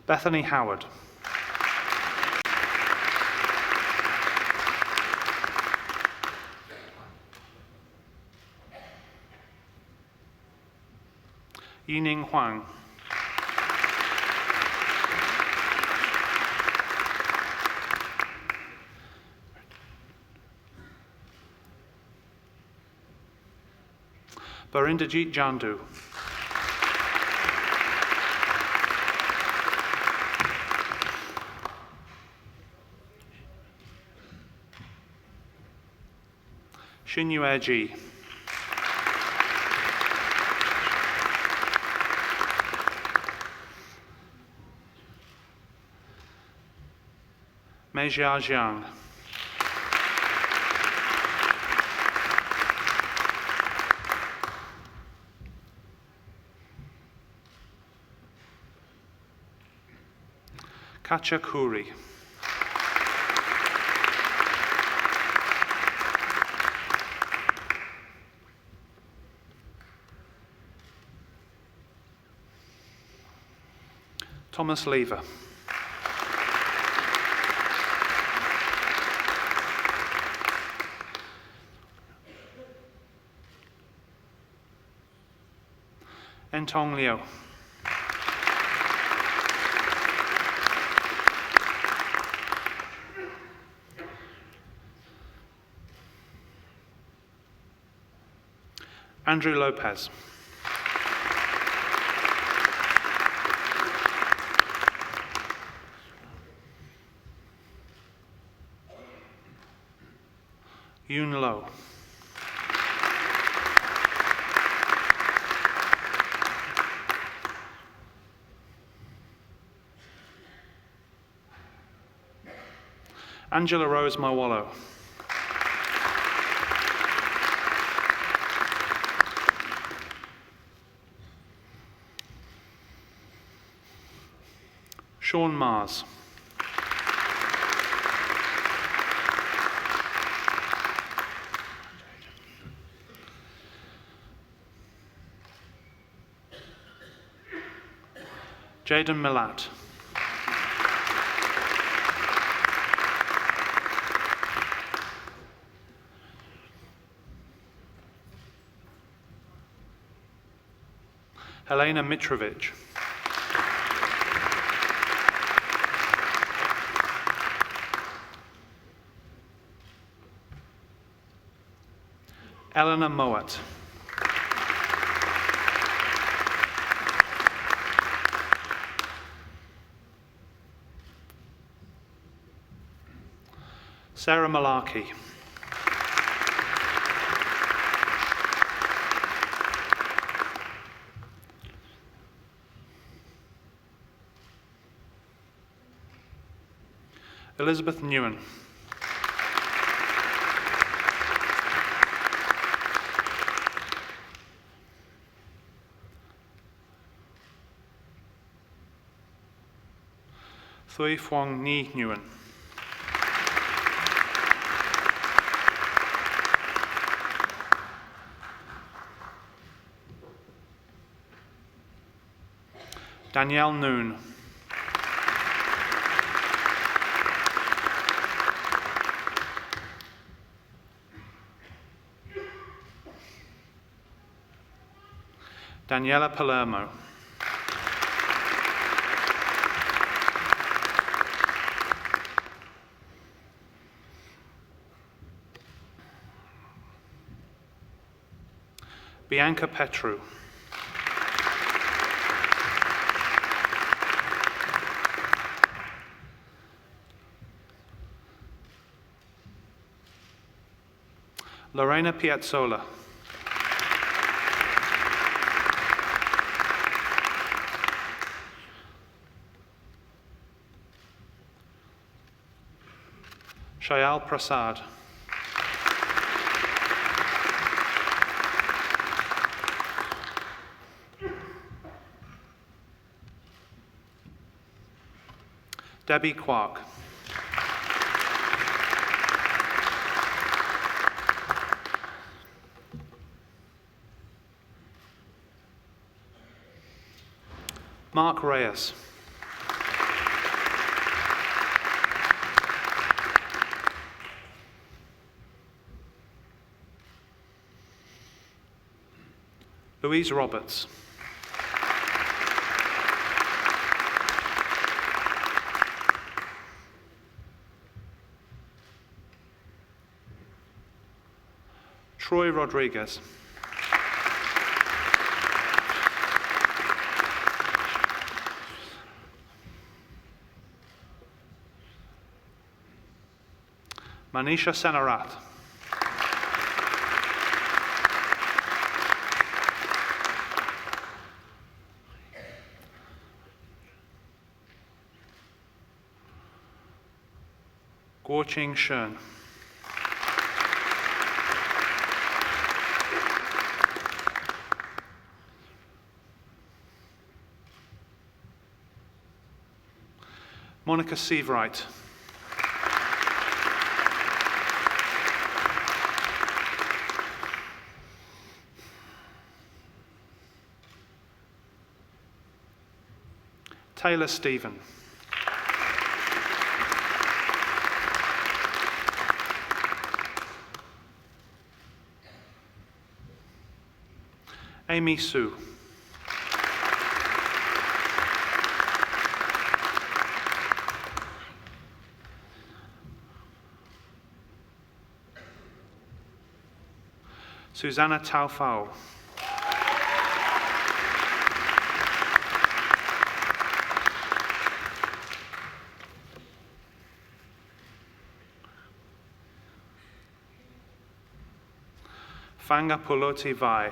Bethany Howard. Yining Huang. Barinderjeet Jandu. Xinyue Ji. Meijia Jiang. Katja Khoury. Thomas Lever. Entong Liu. Andrew Lopez. Yun Lo. Angela Rose Mawolo. Sean Mars. Jaden Milat. Helena Mitrovic. Eleanor Mowat. Sarah Malarkey. Elizabeth Newen. Thuy Phuong Ni Nguyen. Danielle Noon. Daniela Palermo. Bianca Petru. Lorena Piazzola. Shayal Prasad. Debbie Quark. Mark Reyes. Louise Roberts. Troy Rodriguez. Manisha Senarat. Guoqing Shen. Monica Sievewright. Taylor Stephen. Amy Sue. Susanna Taufau. Fanga Puloti Vai.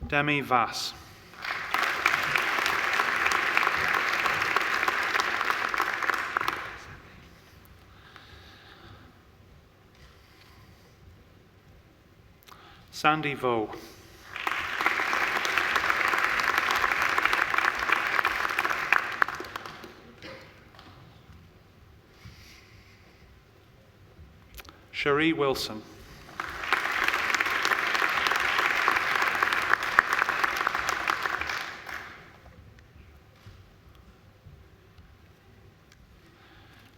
Demi Vass. Sandy Vo. Cherie Wilson.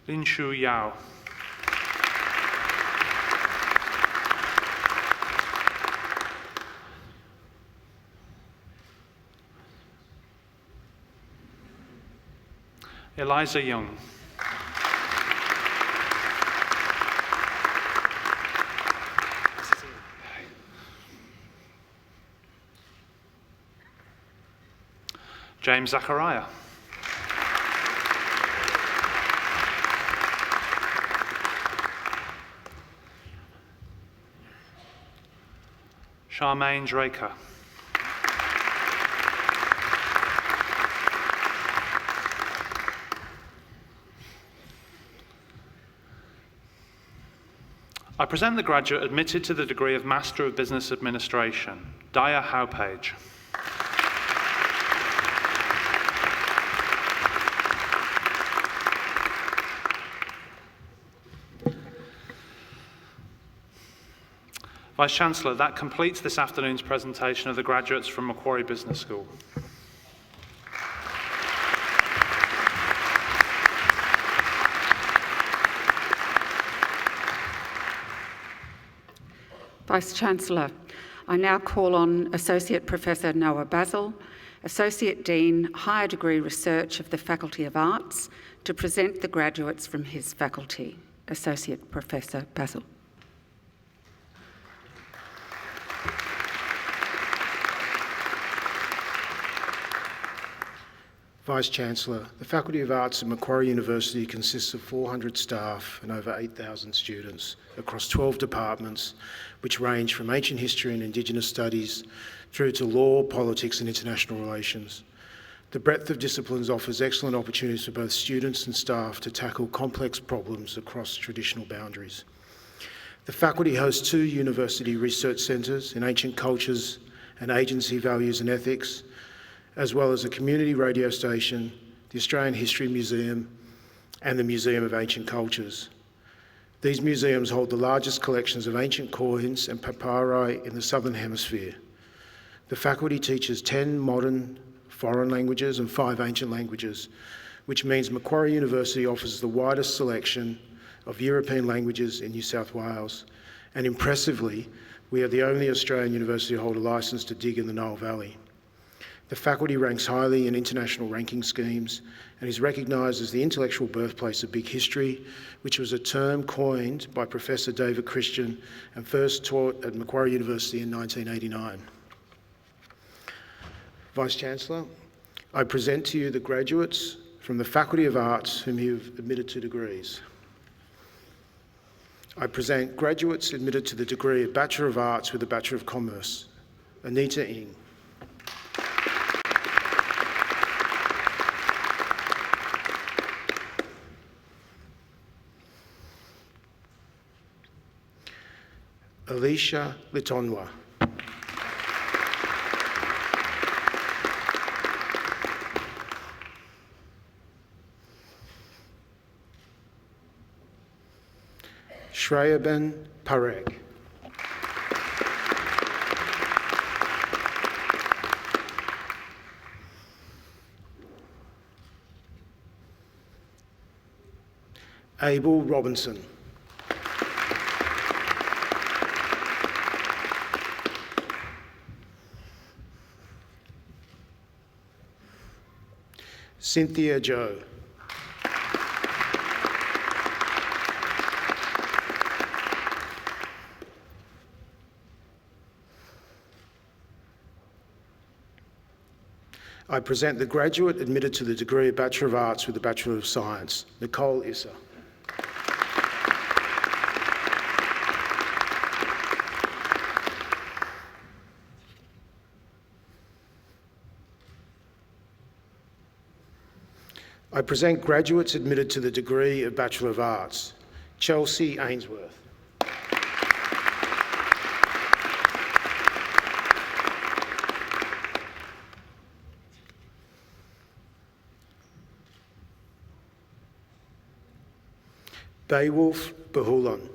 Lin Shu Yao. Eliza Young. James Zachariah. Charmaine Draker. I present the graduate admitted to the degree of Master of Business Administration, Daya Haupage. Vice-Chancellor, that completes this afternoon's presentation of the graduates from Macquarie Business School. Vice-Chancellor, I now call on Associate Professor Noah Bassil, Associate Dean, Higher Degree Research of the Faculty of Arts, to present the graduates from his faculty. Associate Professor Bassil. Vice-Chancellor, the Faculty of Arts at Macquarie University consists of 400 staff and over 8,000 students across 12 departments, which range from ancient history and Indigenous studies through to law, politics and international relations. The breadth of disciplines offers excellent opportunities for both students and staff to tackle complex problems across traditional boundaries. The faculty hosts 2 university research centres in ancient cultures and agency values and ethics, as well as a community radio station, the Australian History Museum, and the Museum of Ancient Cultures. These museums hold the largest collections of ancient coins and papyri in the Southern Hemisphere. The faculty teaches 10 modern foreign languages and 5 ancient languages, which means Macquarie University offers the widest selection of European languages in New South Wales. And impressively, we are the only Australian university to hold a licence to dig in the Nile Valley. The faculty ranks highly in international ranking schemes and is recognised as the intellectual birthplace of big history, which was a term coined by Professor David Christian and first taught at Macquarie University in 1989. Vice-Chancellor, I present to you the graduates from the Faculty of Arts whom you have admitted to degrees. I present graduates admitted to the degree of Bachelor of Arts with a Bachelor of Commerce, Anita Ng. Alicia Litonwa. Shreyaben Parek. Abel Robinson. Cynthia Joe. I present the graduate admitted to the degree of Bachelor of Arts with the Bachelor of Science, Nicole Issa. I present graduates admitted to the degree of Bachelor of Arts, Chelsea Ainsworth. Beowulf Bahulon.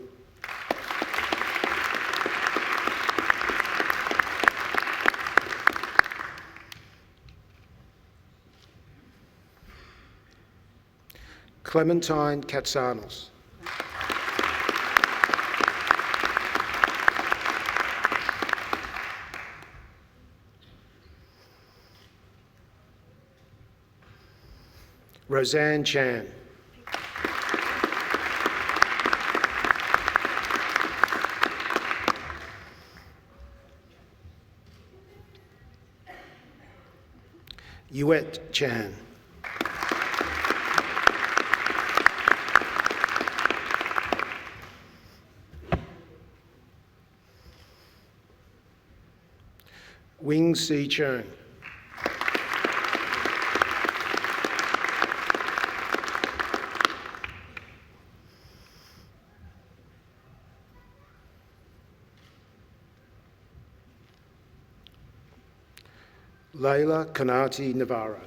Clementine Katsanos. Roseanne Chan. Yuet Chan. Wing Si Chung. Leila Kanati Navarro.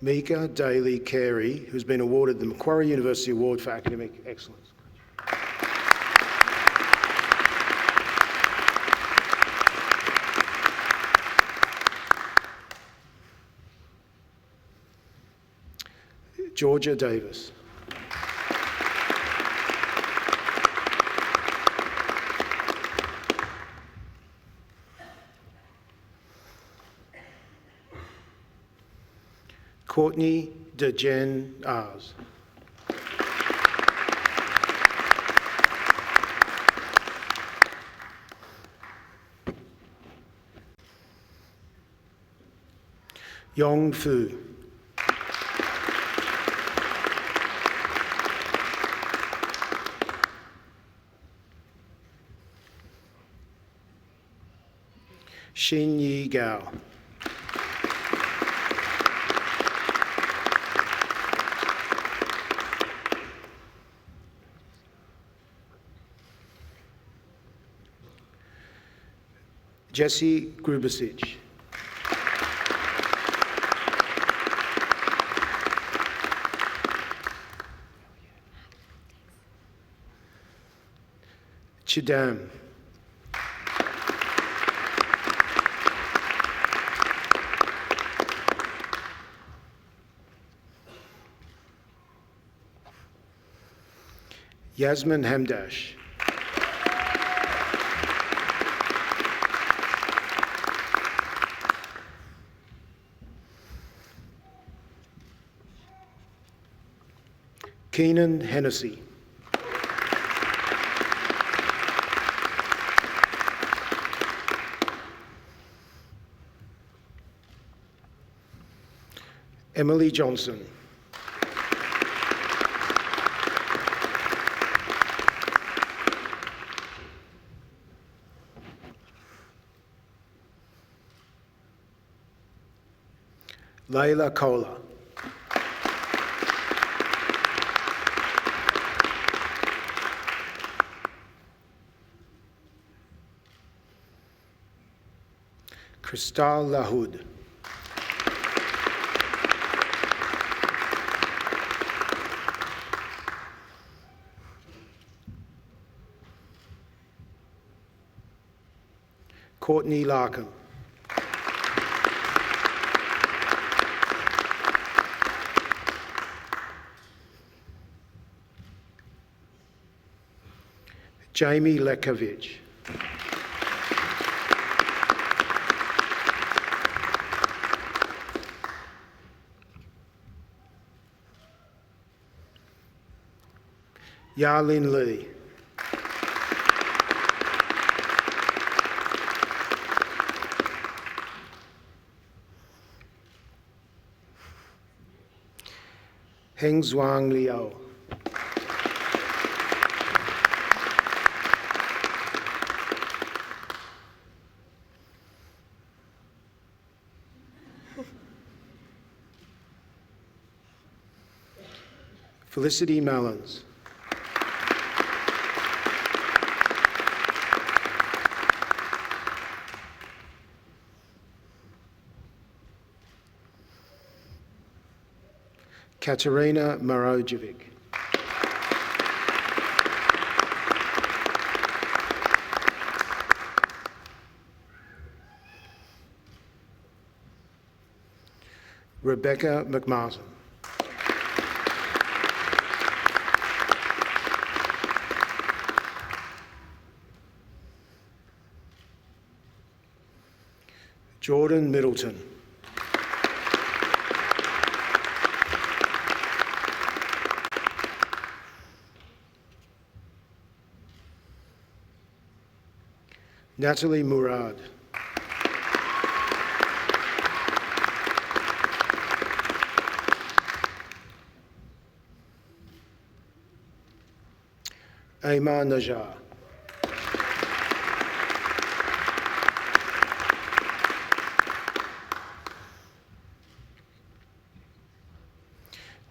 Mika Daly Carey, who's been awarded the Macquarie University Award for Academic Excellence. Georgia Davis. Courtney DeJen Ars. Yong Fu. Xin Yi Gao. Jesse Grubasic. Chidam. Yasmin Hamdash. Keenan Hennessy. Emily Johnson. Layla Kola. Kristal Lahoud. Courtney Larkin. Jamie Lekovich. Yarlin Lee. Heng Zhuang Liao. Felicity Mallins. Katerina Marojevic. Rebecca McMartin. Jordan Middleton. Natalie Murad. Aima Najar.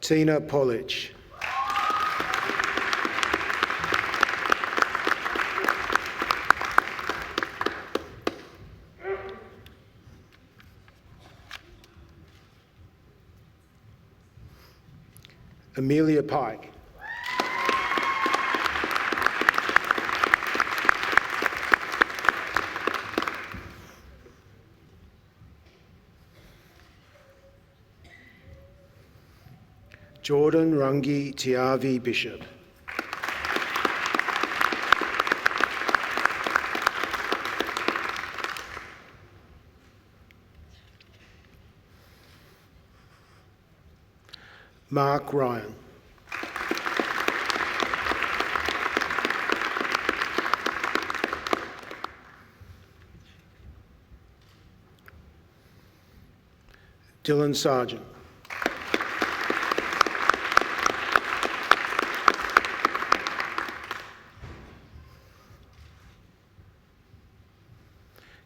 Tina Polich. Amelia Pike. Jordan Rungi Tiavi Bishop. Mark Ryan. Dylan Sargent.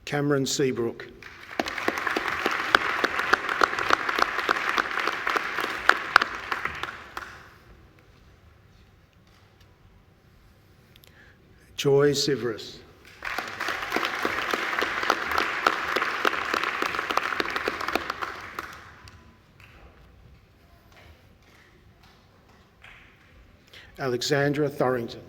Cameron Seabrook. Joy Siveris. Alexandra Thorrington.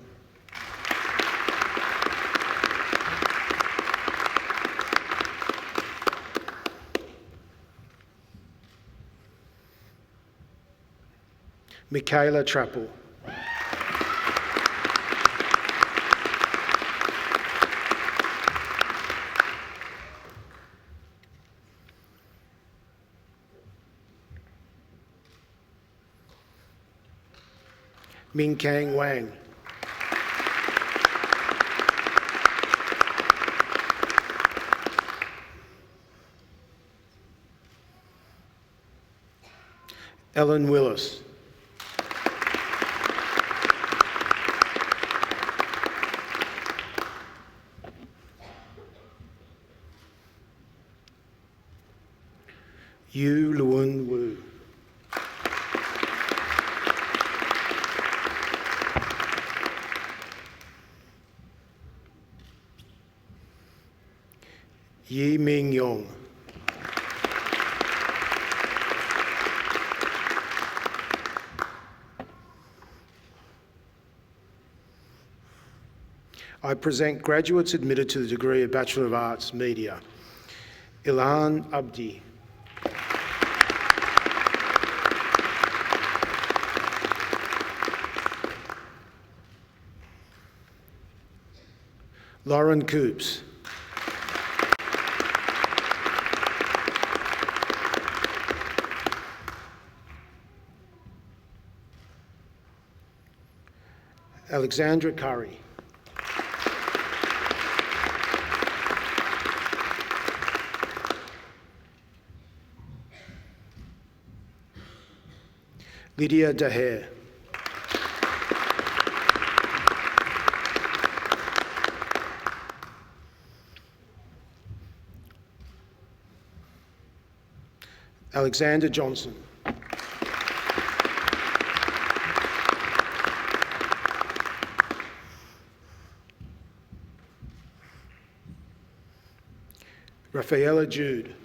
Michaela Trappel. Ming Kang Wang. Ellen Willis. Yu Luan Wu. Yi Ming Yong. I present graduates admitted to the degree of Bachelor of Arts, Media. Ilhan Abdi. Lauren Coops. Alexandra Curry. Lydia Daher. Alexander Johnson. Rafaela Jude.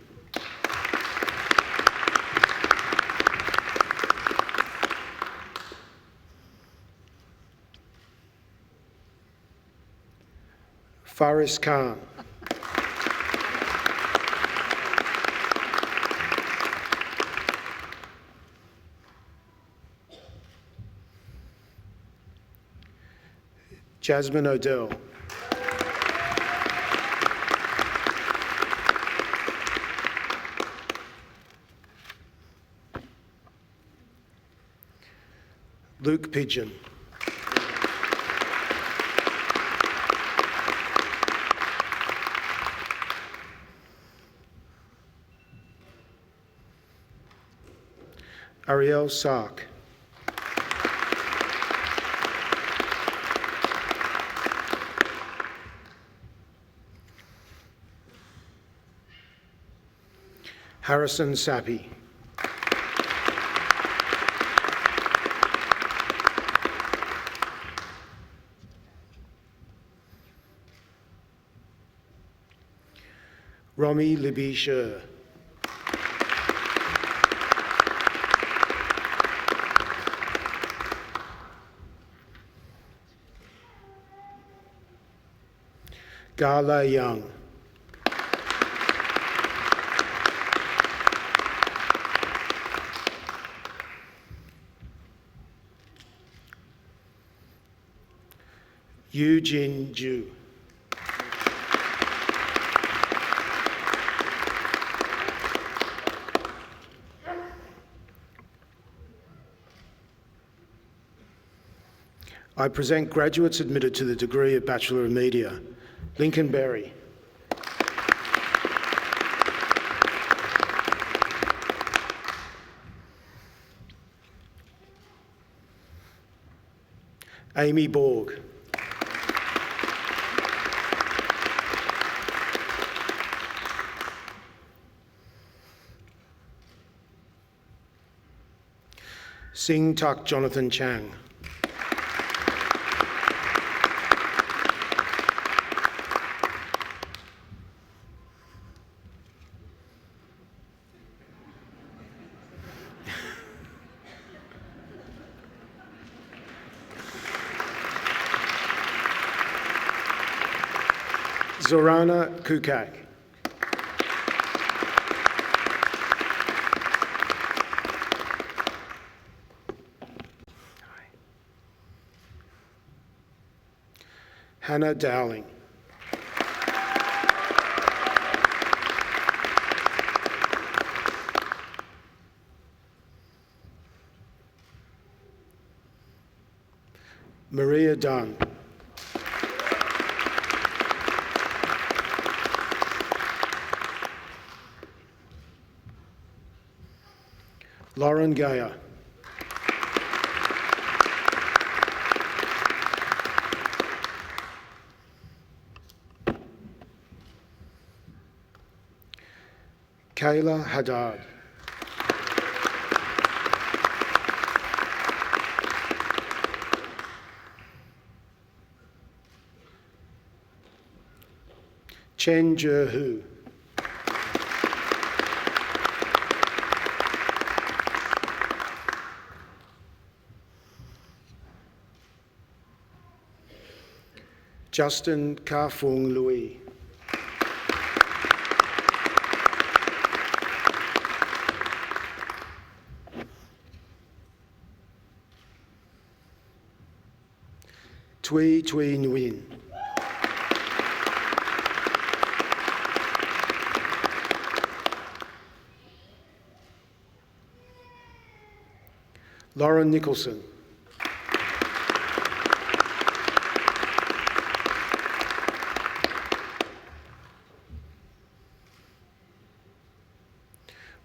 Faris Khan. Jasmine Odell. Luke Pigeon. Ariel Sark. Harrison Sappi. Romy Libby Sher. Gala Young. Yu Jin Ju. I present graduates admitted to the degree of Bachelor of Media. Lincoln Berry. Amy Borg. Sing Tak Jonathan Chang. Zorana Kukak. Hannah Dowling. Maria Dunn. Lauren Gayer. Kayla Haddad. Chen Je-hu. Justin Ka-Fung Louis. Tui Tui Nguyen. Lauren Nicholson.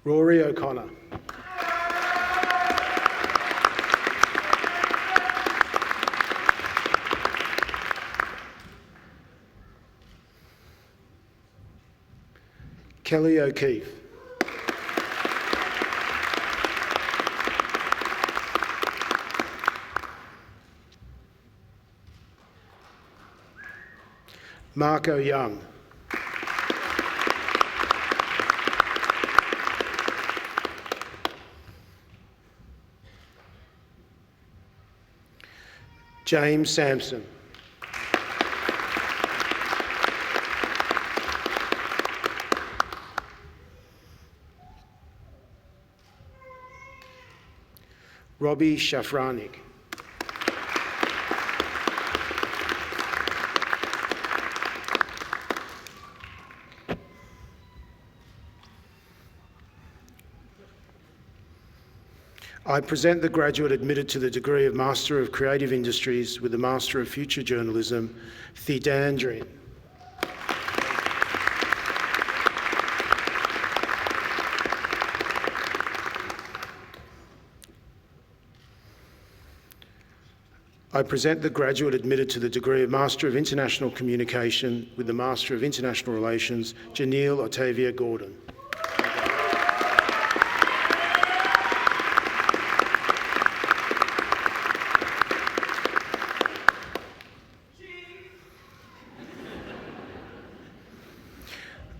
Rory O'Connor. Kelly O'Keefe. Marco Young. James Sampson. Robbie Shafranik. I present the graduate admitted to the degree of Master of Creative Industries with the Master of Future Journalism, Thidan Drin. I present the graduate admitted to the degree of Master of International Communication with the Master of International Relations, Janelle Otavia Gordon.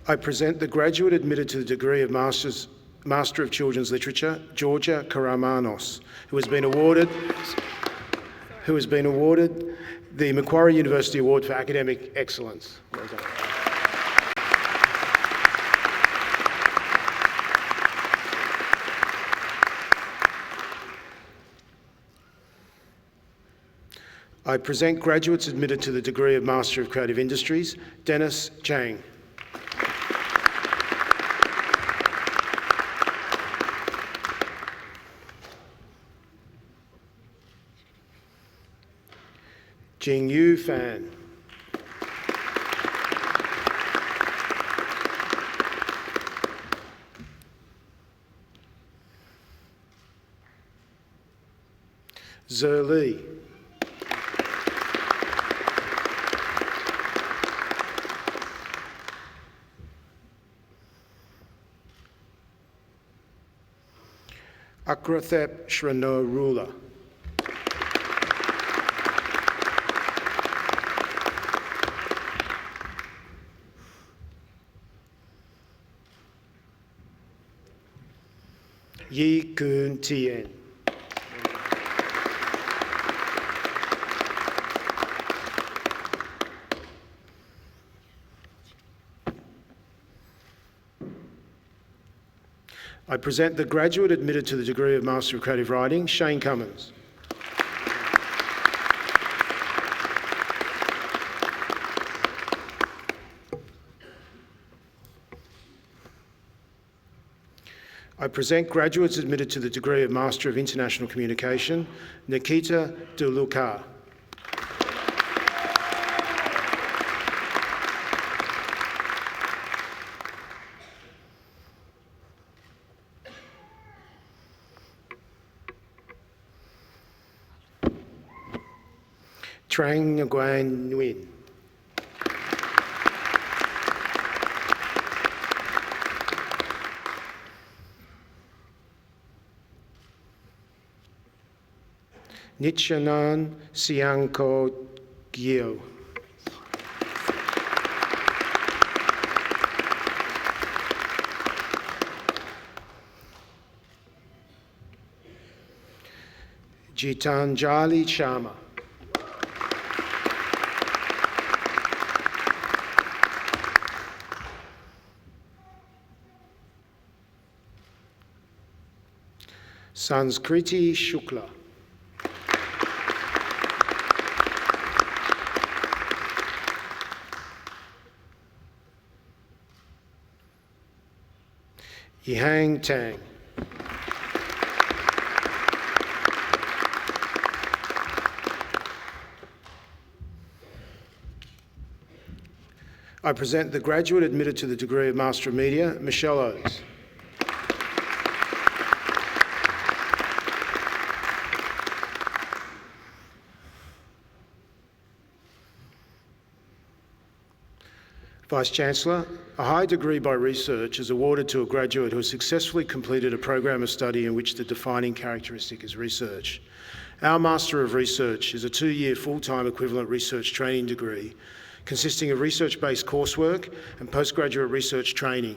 I present the graduate admitted to the degree of Master of Children's Literature, Georgia Karamanos, who has been awarded... who has been awarded the Macquarie University Award for Academic Excellence. Well done. I present graduates admitted to the degree of Master of Creative Industries, Dennis Chang. Jingyu Fan. Zhe Li. Akrathep Shranarula. Yi Kun Tien. I present the graduate admitted to the degree of Master of Creative Writing, Shane Cummins. I present graduates admitted to the degree of Master of International Communication, Nikita Duluka. Trang Nguyen Nguyen. Nichanan Siangko Gyo. Jitanjali Sharma. Sanskriti Shukla. Yihang Tang. I present the graduate admitted to the degree of Master of Media, Michelle Oates. Vice-Chancellor, a high degree by research is awarded to a graduate who has successfully completed a program of study in which the defining characteristic is research. Our Master of Research is a 2-year full-time equivalent research training degree consisting of research-based coursework and postgraduate research training.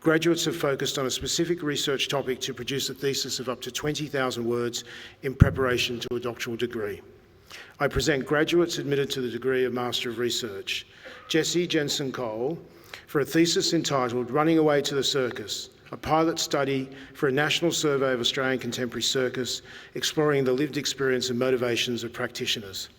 Graduates have focused on a specific research topic to produce a thesis of up to 20,000 words in preparation to a doctoral degree. I present graduates admitted to the degree of Master of Research, Jessie Jensen Cole, for a thesis entitled Running Away to the Circus, a pilot study for a national survey of Australian contemporary circus, exploring the lived experience and motivations of practitioners.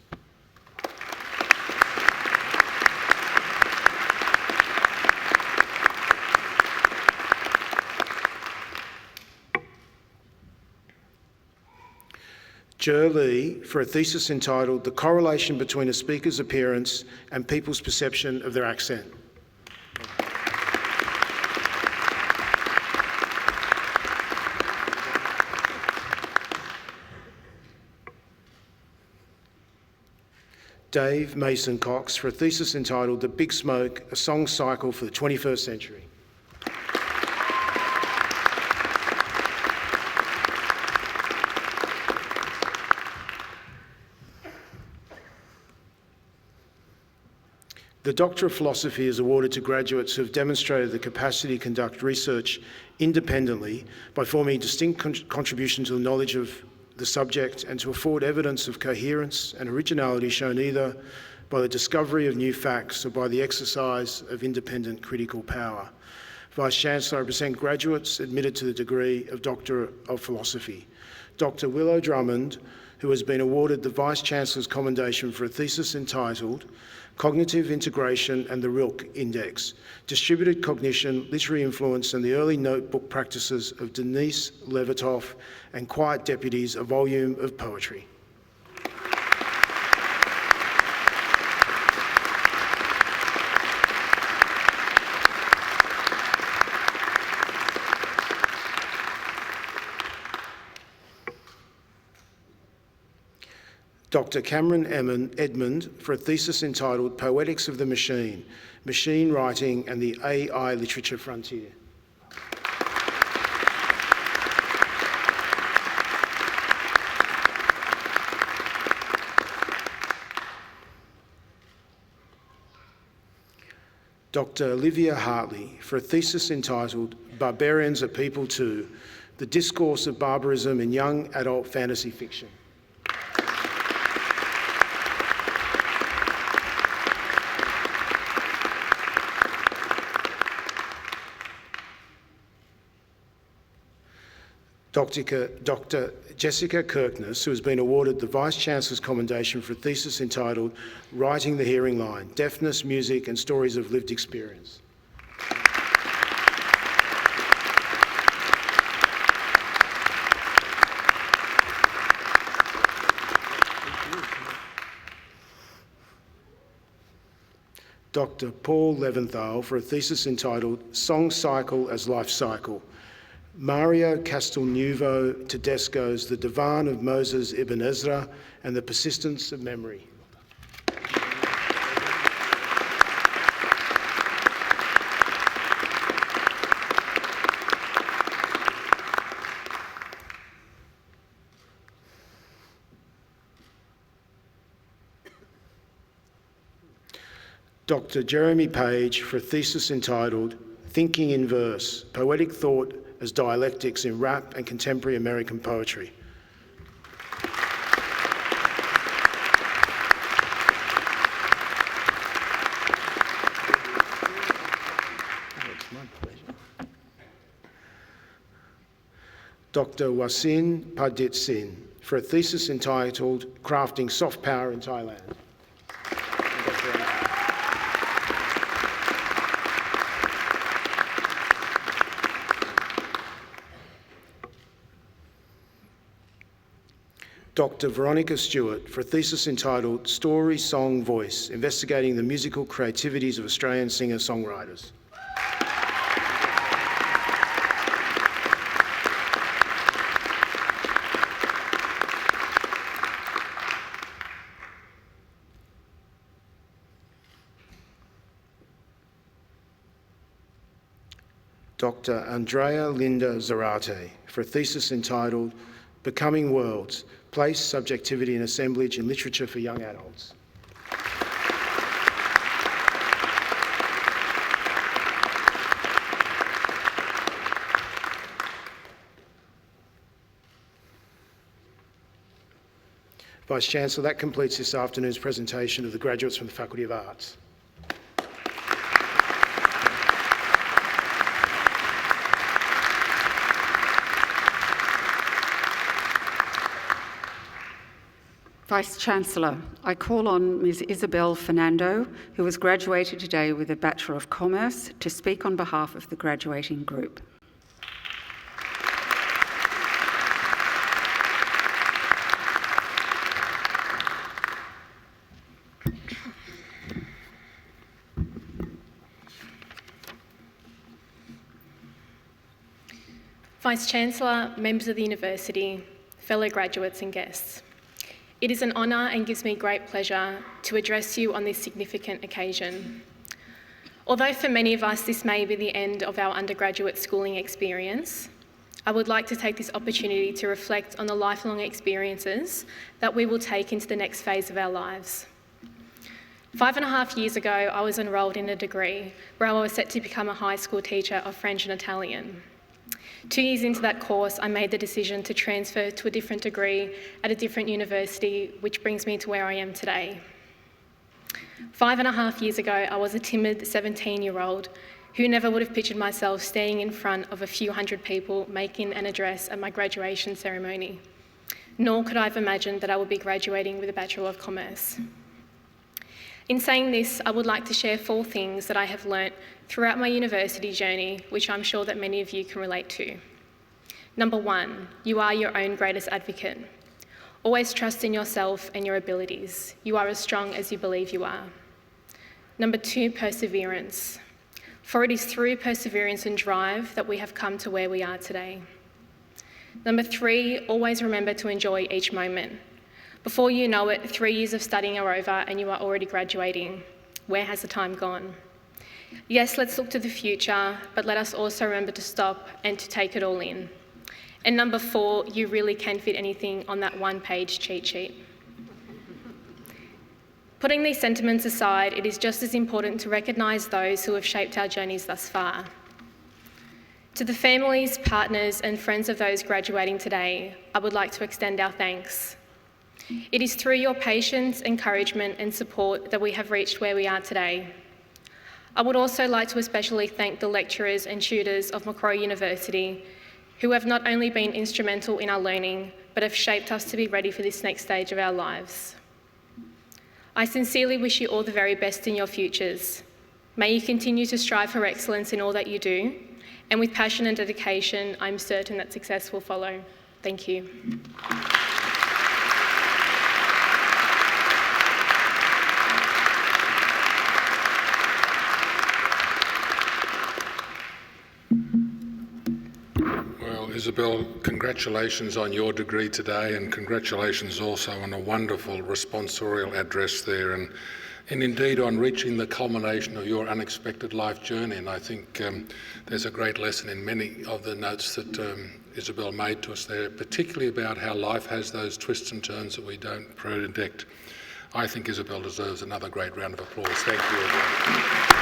Zhe Li for a thesis entitled The Correlation Between a Speaker's Appearance and People's Perception of Their Accent. Dave Mason Cox for a thesis entitled The Big Smoke, a Song Cycle for the 21st Century. The Doctor of Philosophy is awarded to graduates who have demonstrated the capacity to conduct research independently by forming a distinct contribution to the knowledge of the subject and to afford evidence of coherence and originality shown either by the discovery of new facts or by the exercise of independent critical power. Vice-Chancellor, I present graduates admitted to the degree of Doctor of Philosophy. Dr. Willow Drummond, who has been awarded the Vice-Chancellor's Commendation for a thesis entitled Cognitive Integration and the Rilke Index, Distributed Cognition, Literary Influence and the Early Notebook Practices of Denise Levertov and Quiet Deputies, a volume of poetry. Dr. Cameron Edmund for a thesis entitled Poetics of the Machine, Machine Writing and the AI Literature Frontier. Dr. Olivia Hartley for a thesis entitled Barbarians are People Too, The Discourse of Barbarism in Young Adult Fantasy Fiction. Dr. Jessica Kirkness, who has been awarded the Vice-Chancellor's Commendation for a thesis entitled Writing the Hearing Line, Deafness, Music and Stories of Lived Experience. Dr. Paul Leventhal for a thesis entitled Song Cycle as Life Cycle, Mario Castelnuovo Tedesco's The Divan of Moses Ibn Ezra and the Persistence of Memory. Dr. Jeremy Page for a thesis entitled Thinking in Verse, Poetic Thought as Dialectics in Rap and Contemporary American Poetry. Dr. Wasin Padit Sin for a thesis entitled Crafting Soft Power in Thailand. Dr. Veronica Stewart for a thesis entitled Story, Song, Voice, Investigating the Musical Creativities of Australian Singer-Songwriters. Dr. Andrea Linda Zarate for a thesis entitled Becoming Worlds, Place, Subjectivity and Assemblage in Literature for Young Adults. Vice-Chancellor, that completes this afternoon's presentation of the graduates from the Faculty of Arts. Vice-Chancellor, I call on Ms Isabel Fernando, who has graduated today with a Bachelor of Commerce, to speak on behalf of the graduating group. Vice-Chancellor, members of the University, fellow graduates and guests. It is an honour and gives me great pleasure to address you on this significant occasion. Although for many of us this may be the end of our undergraduate schooling experience, I would like to take this opportunity to reflect on the lifelong experiences that we will take into the next phase of our lives. 5.5 years ago, I was enrolled in a degree where I was set to become a high school teacher of French and Italian. 2 years into that course, I made the decision to transfer to a different degree at a different university, which brings me to where I am today. 5.5 years ago, I was a timid 17-year-old who never would have pictured myself standing in front of a few hundred people making an address at my graduation ceremony. Nor could I have imagined that I would be graduating with a Bachelor of Commerce. In saying this, I would like to share 4 things that I have learnt throughout my university journey, which I'm sure that many of you can relate to. Number 1, you are your own greatest advocate. Always trust in yourself and your abilities. You are as strong as you believe you are. Number 2, perseverance. For it is through perseverance and drive that we have come to where we are today. Number 3, always remember to enjoy each moment. Before you know it, 3 years of studying are over and you are already graduating. Where has the time gone? Yes, let's look to the future, but let us also remember to stop and to take it all in. And number 4, you really can fit anything on that one-page cheat sheet. Putting these sentiments aside, it is just as important to recognise those who have shaped our journeys thus far. To the families, partners and friends of those graduating today, I would like to extend our thanks. It is through your patience, encouragement and support that we have reached where we are today. I would also like to especially thank the lecturers and tutors of Macquarie University who have not only been instrumental in our learning, but have shaped us to be ready for this next stage of our lives. I sincerely wish you all the very best in your futures. May you continue to strive for excellence in all that you do, and with passion and dedication, I'm certain that success will follow. Thank you. Isabel, congratulations on your degree today, and congratulations also on a wonderful responsorial address there, and indeed on reaching the culmination of your unexpected life journey. And I think there's a great lesson in many of the notes that Isabel made to us there, particularly about how life has those twists and turns that we don't predict. I think Isabel deserves another great round of applause. Thank you again.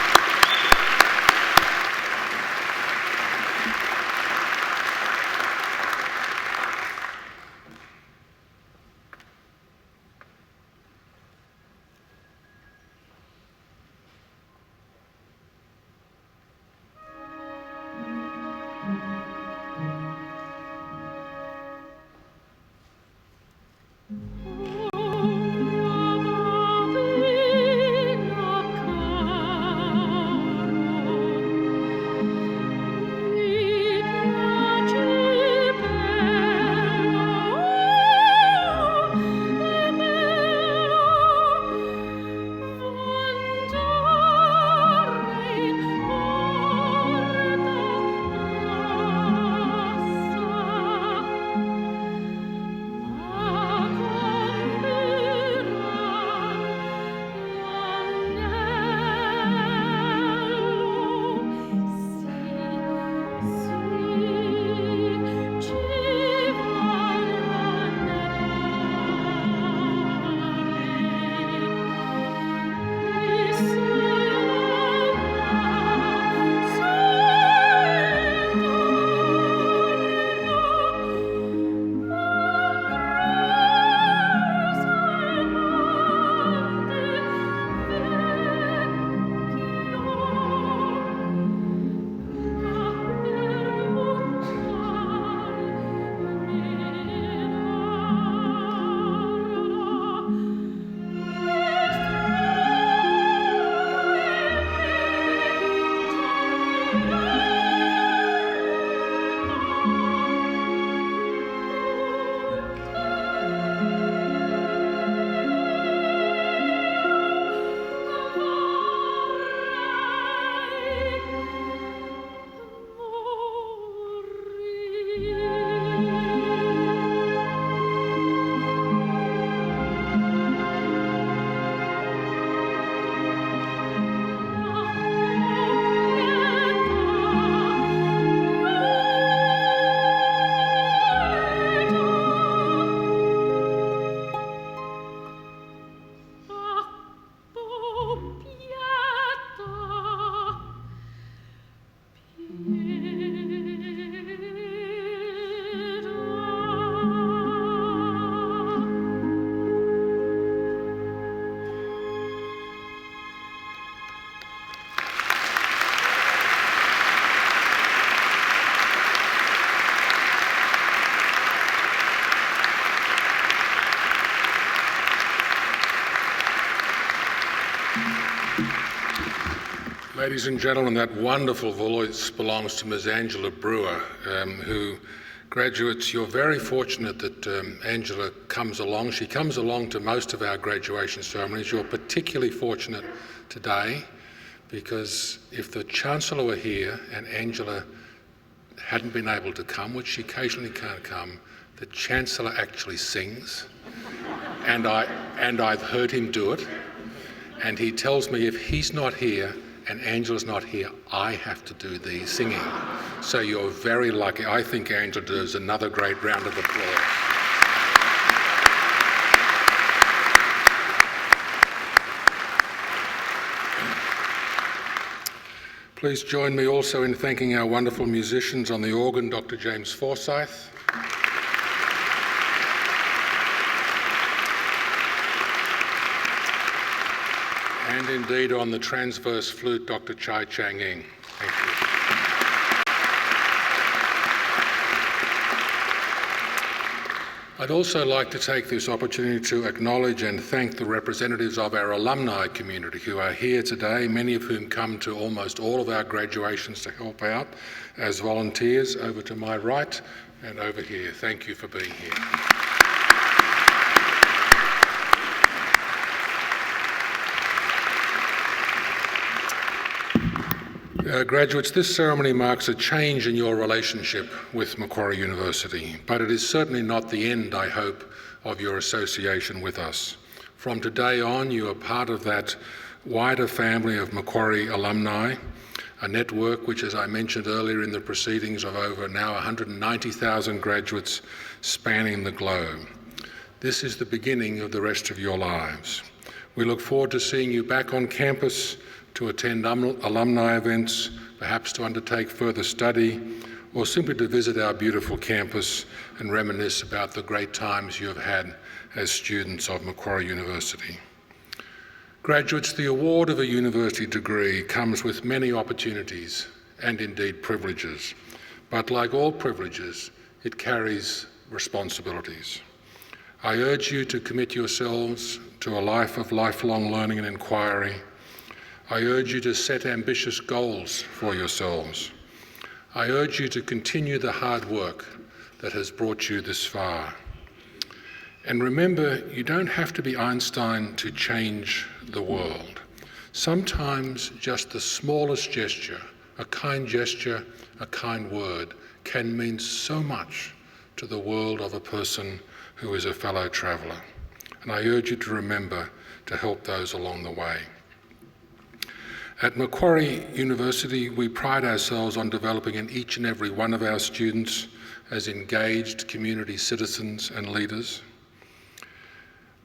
Ladies and gentlemen, that wonderful voice belongs to Ms. Angela Brewer, who, graduates, you're very fortunate that Angela comes along. She comes along to most of our graduation ceremonies. You're particularly fortunate today because if the Chancellor were here and Angela hadn't been able to come, which she occasionally can't come, the Chancellor actually sings, and I've heard him do it, and he tells me if he's not here and Angela's not here, I have to do the singing. So you're very lucky. I think Angela deserves another great round of applause. Please join me also in thanking our wonderful musicians on the organ, Dr. James Forsyth. And indeed on the transverse flute, Dr. Chai Chang-ing. Thank you. I'd also like to take this opportunity to acknowledge and thank the representatives of our alumni community who are here today, many of whom come to almost all of our graduations to help out as volunteers, over to my right and over here. Thank you for being here. Graduates, this ceremony marks a change in your relationship with Macquarie University, but it is certainly not the end, I hope, of your association with us. From today on, you are part of that wider family of Macquarie alumni, a network which, as I mentioned earlier in the proceedings, of over now 190,000 graduates spanning the globe. This is the beginning of the rest of your lives. We look forward to seeing you back on campus to attend alumni events, perhaps to undertake further study, or simply to visit our beautiful campus and reminisce about the great times you have had as students of Macquarie University. Graduates, the award of a university degree comes with many opportunities and indeed privileges, but like all privileges, it carries responsibilities. I urge you to commit yourselves to a life of lifelong learning and inquiry. I urge you to set ambitious goals for yourselves. I urge you to continue the hard work that has brought you this far. And remember, you don't have to be Einstein to change the world. Sometimes just the smallest gesture, a kind word, can mean so much to the world of a person who is a fellow traveller. And I urge you to remember to help those along the way. At Macquarie University, we pride ourselves on developing in each and every one of our students as engaged community citizens and leaders.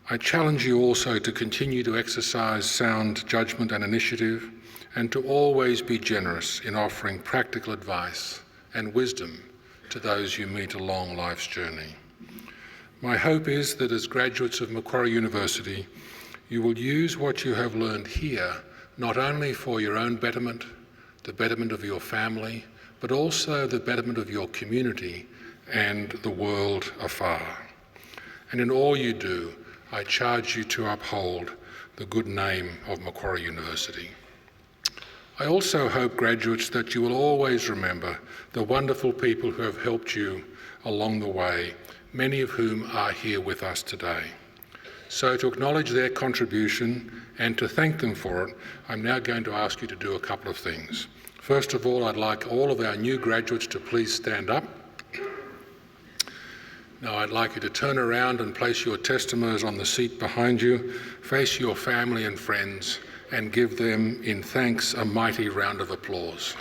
I challenge you also to continue to exercise sound judgment and initiative, and to always be generous in offering practical advice and wisdom to those you meet along life's journey. My hope is that as graduates of Macquarie University, you will use what you have learned here not only for your own betterment, the betterment of your family, but also the betterment of your community and the world afar. And in all you do, I charge you to uphold the good name of Macquarie University. I also hope, graduates, that you will always remember the wonderful people who have helped you along the way, many of whom are here with us today. So to acknowledge their contribution and to thank them for it, I'm now going to ask you to do a couple of things. First of all, I'd like all of our new graduates to please stand up. Now I'd like you to turn around and place your testimonies on the seat behind you, face your family and friends, and give them, in thanks, a mighty round of applause.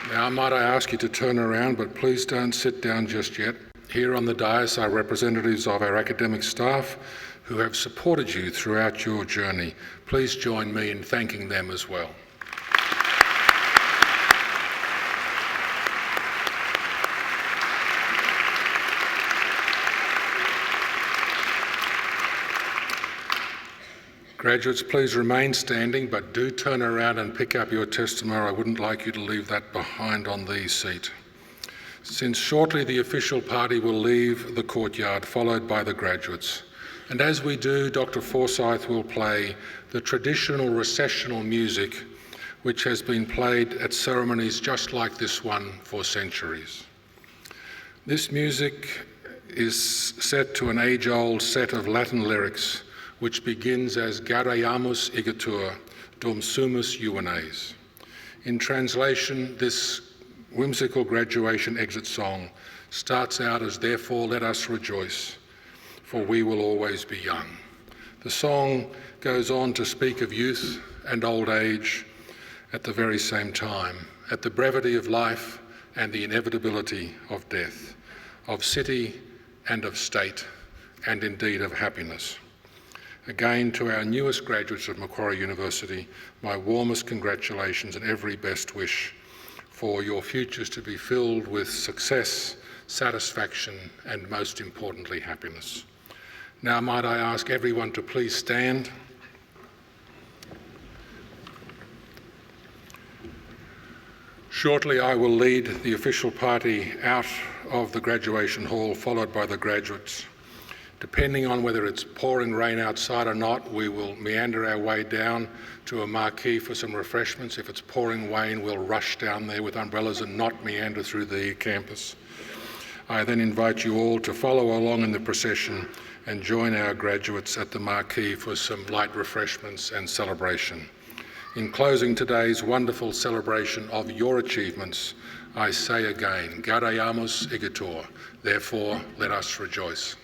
Now, might I ask you to turn around, but please don't sit down just yet. Here on the dais are representatives of our academic staff who have supported you throughout your journey. Please join me in thanking them as well. Graduates, please remain standing, but do turn around and pick up your testimony. I wouldn't like you to leave that behind on the seat. Since shortly the official party will leave the courtyard, followed by the graduates. And as we do, Dr. Forsyth will play the traditional recessional music which has been played at ceremonies just like this one for centuries. This music is set to an age-old set of Latin lyrics which begins as Gaudeamus igitur, dum sumus juvenes. In translation, this whimsical graduation exit song starts out as "Therefore let us rejoice, for we will always be young." The song goes on to speak of youth and old age at the very same time, at the brevity of life and the inevitability of death, of city and of state, and indeed of happiness. Again, to our newest graduates of Macquarie University, my warmest congratulations and every best wish for your futures to be filled with success, satisfaction, and most importantly, happiness. Now, might I ask everyone to please stand. Shortly, I will lead the official party out of the graduation hall, followed by the graduates. Depending on whether it's pouring rain outside or not, we will meander our way down to a marquee for some refreshments. If it's pouring rain, we'll rush down there with umbrellas and not meander through the campus. I then invite you all to follow along in the procession and join our graduates at the marquee for some light refreshments and celebration. In closing today's wonderful celebration of your achievements, I say again, Gaudeamus igitur, therefore let us rejoice.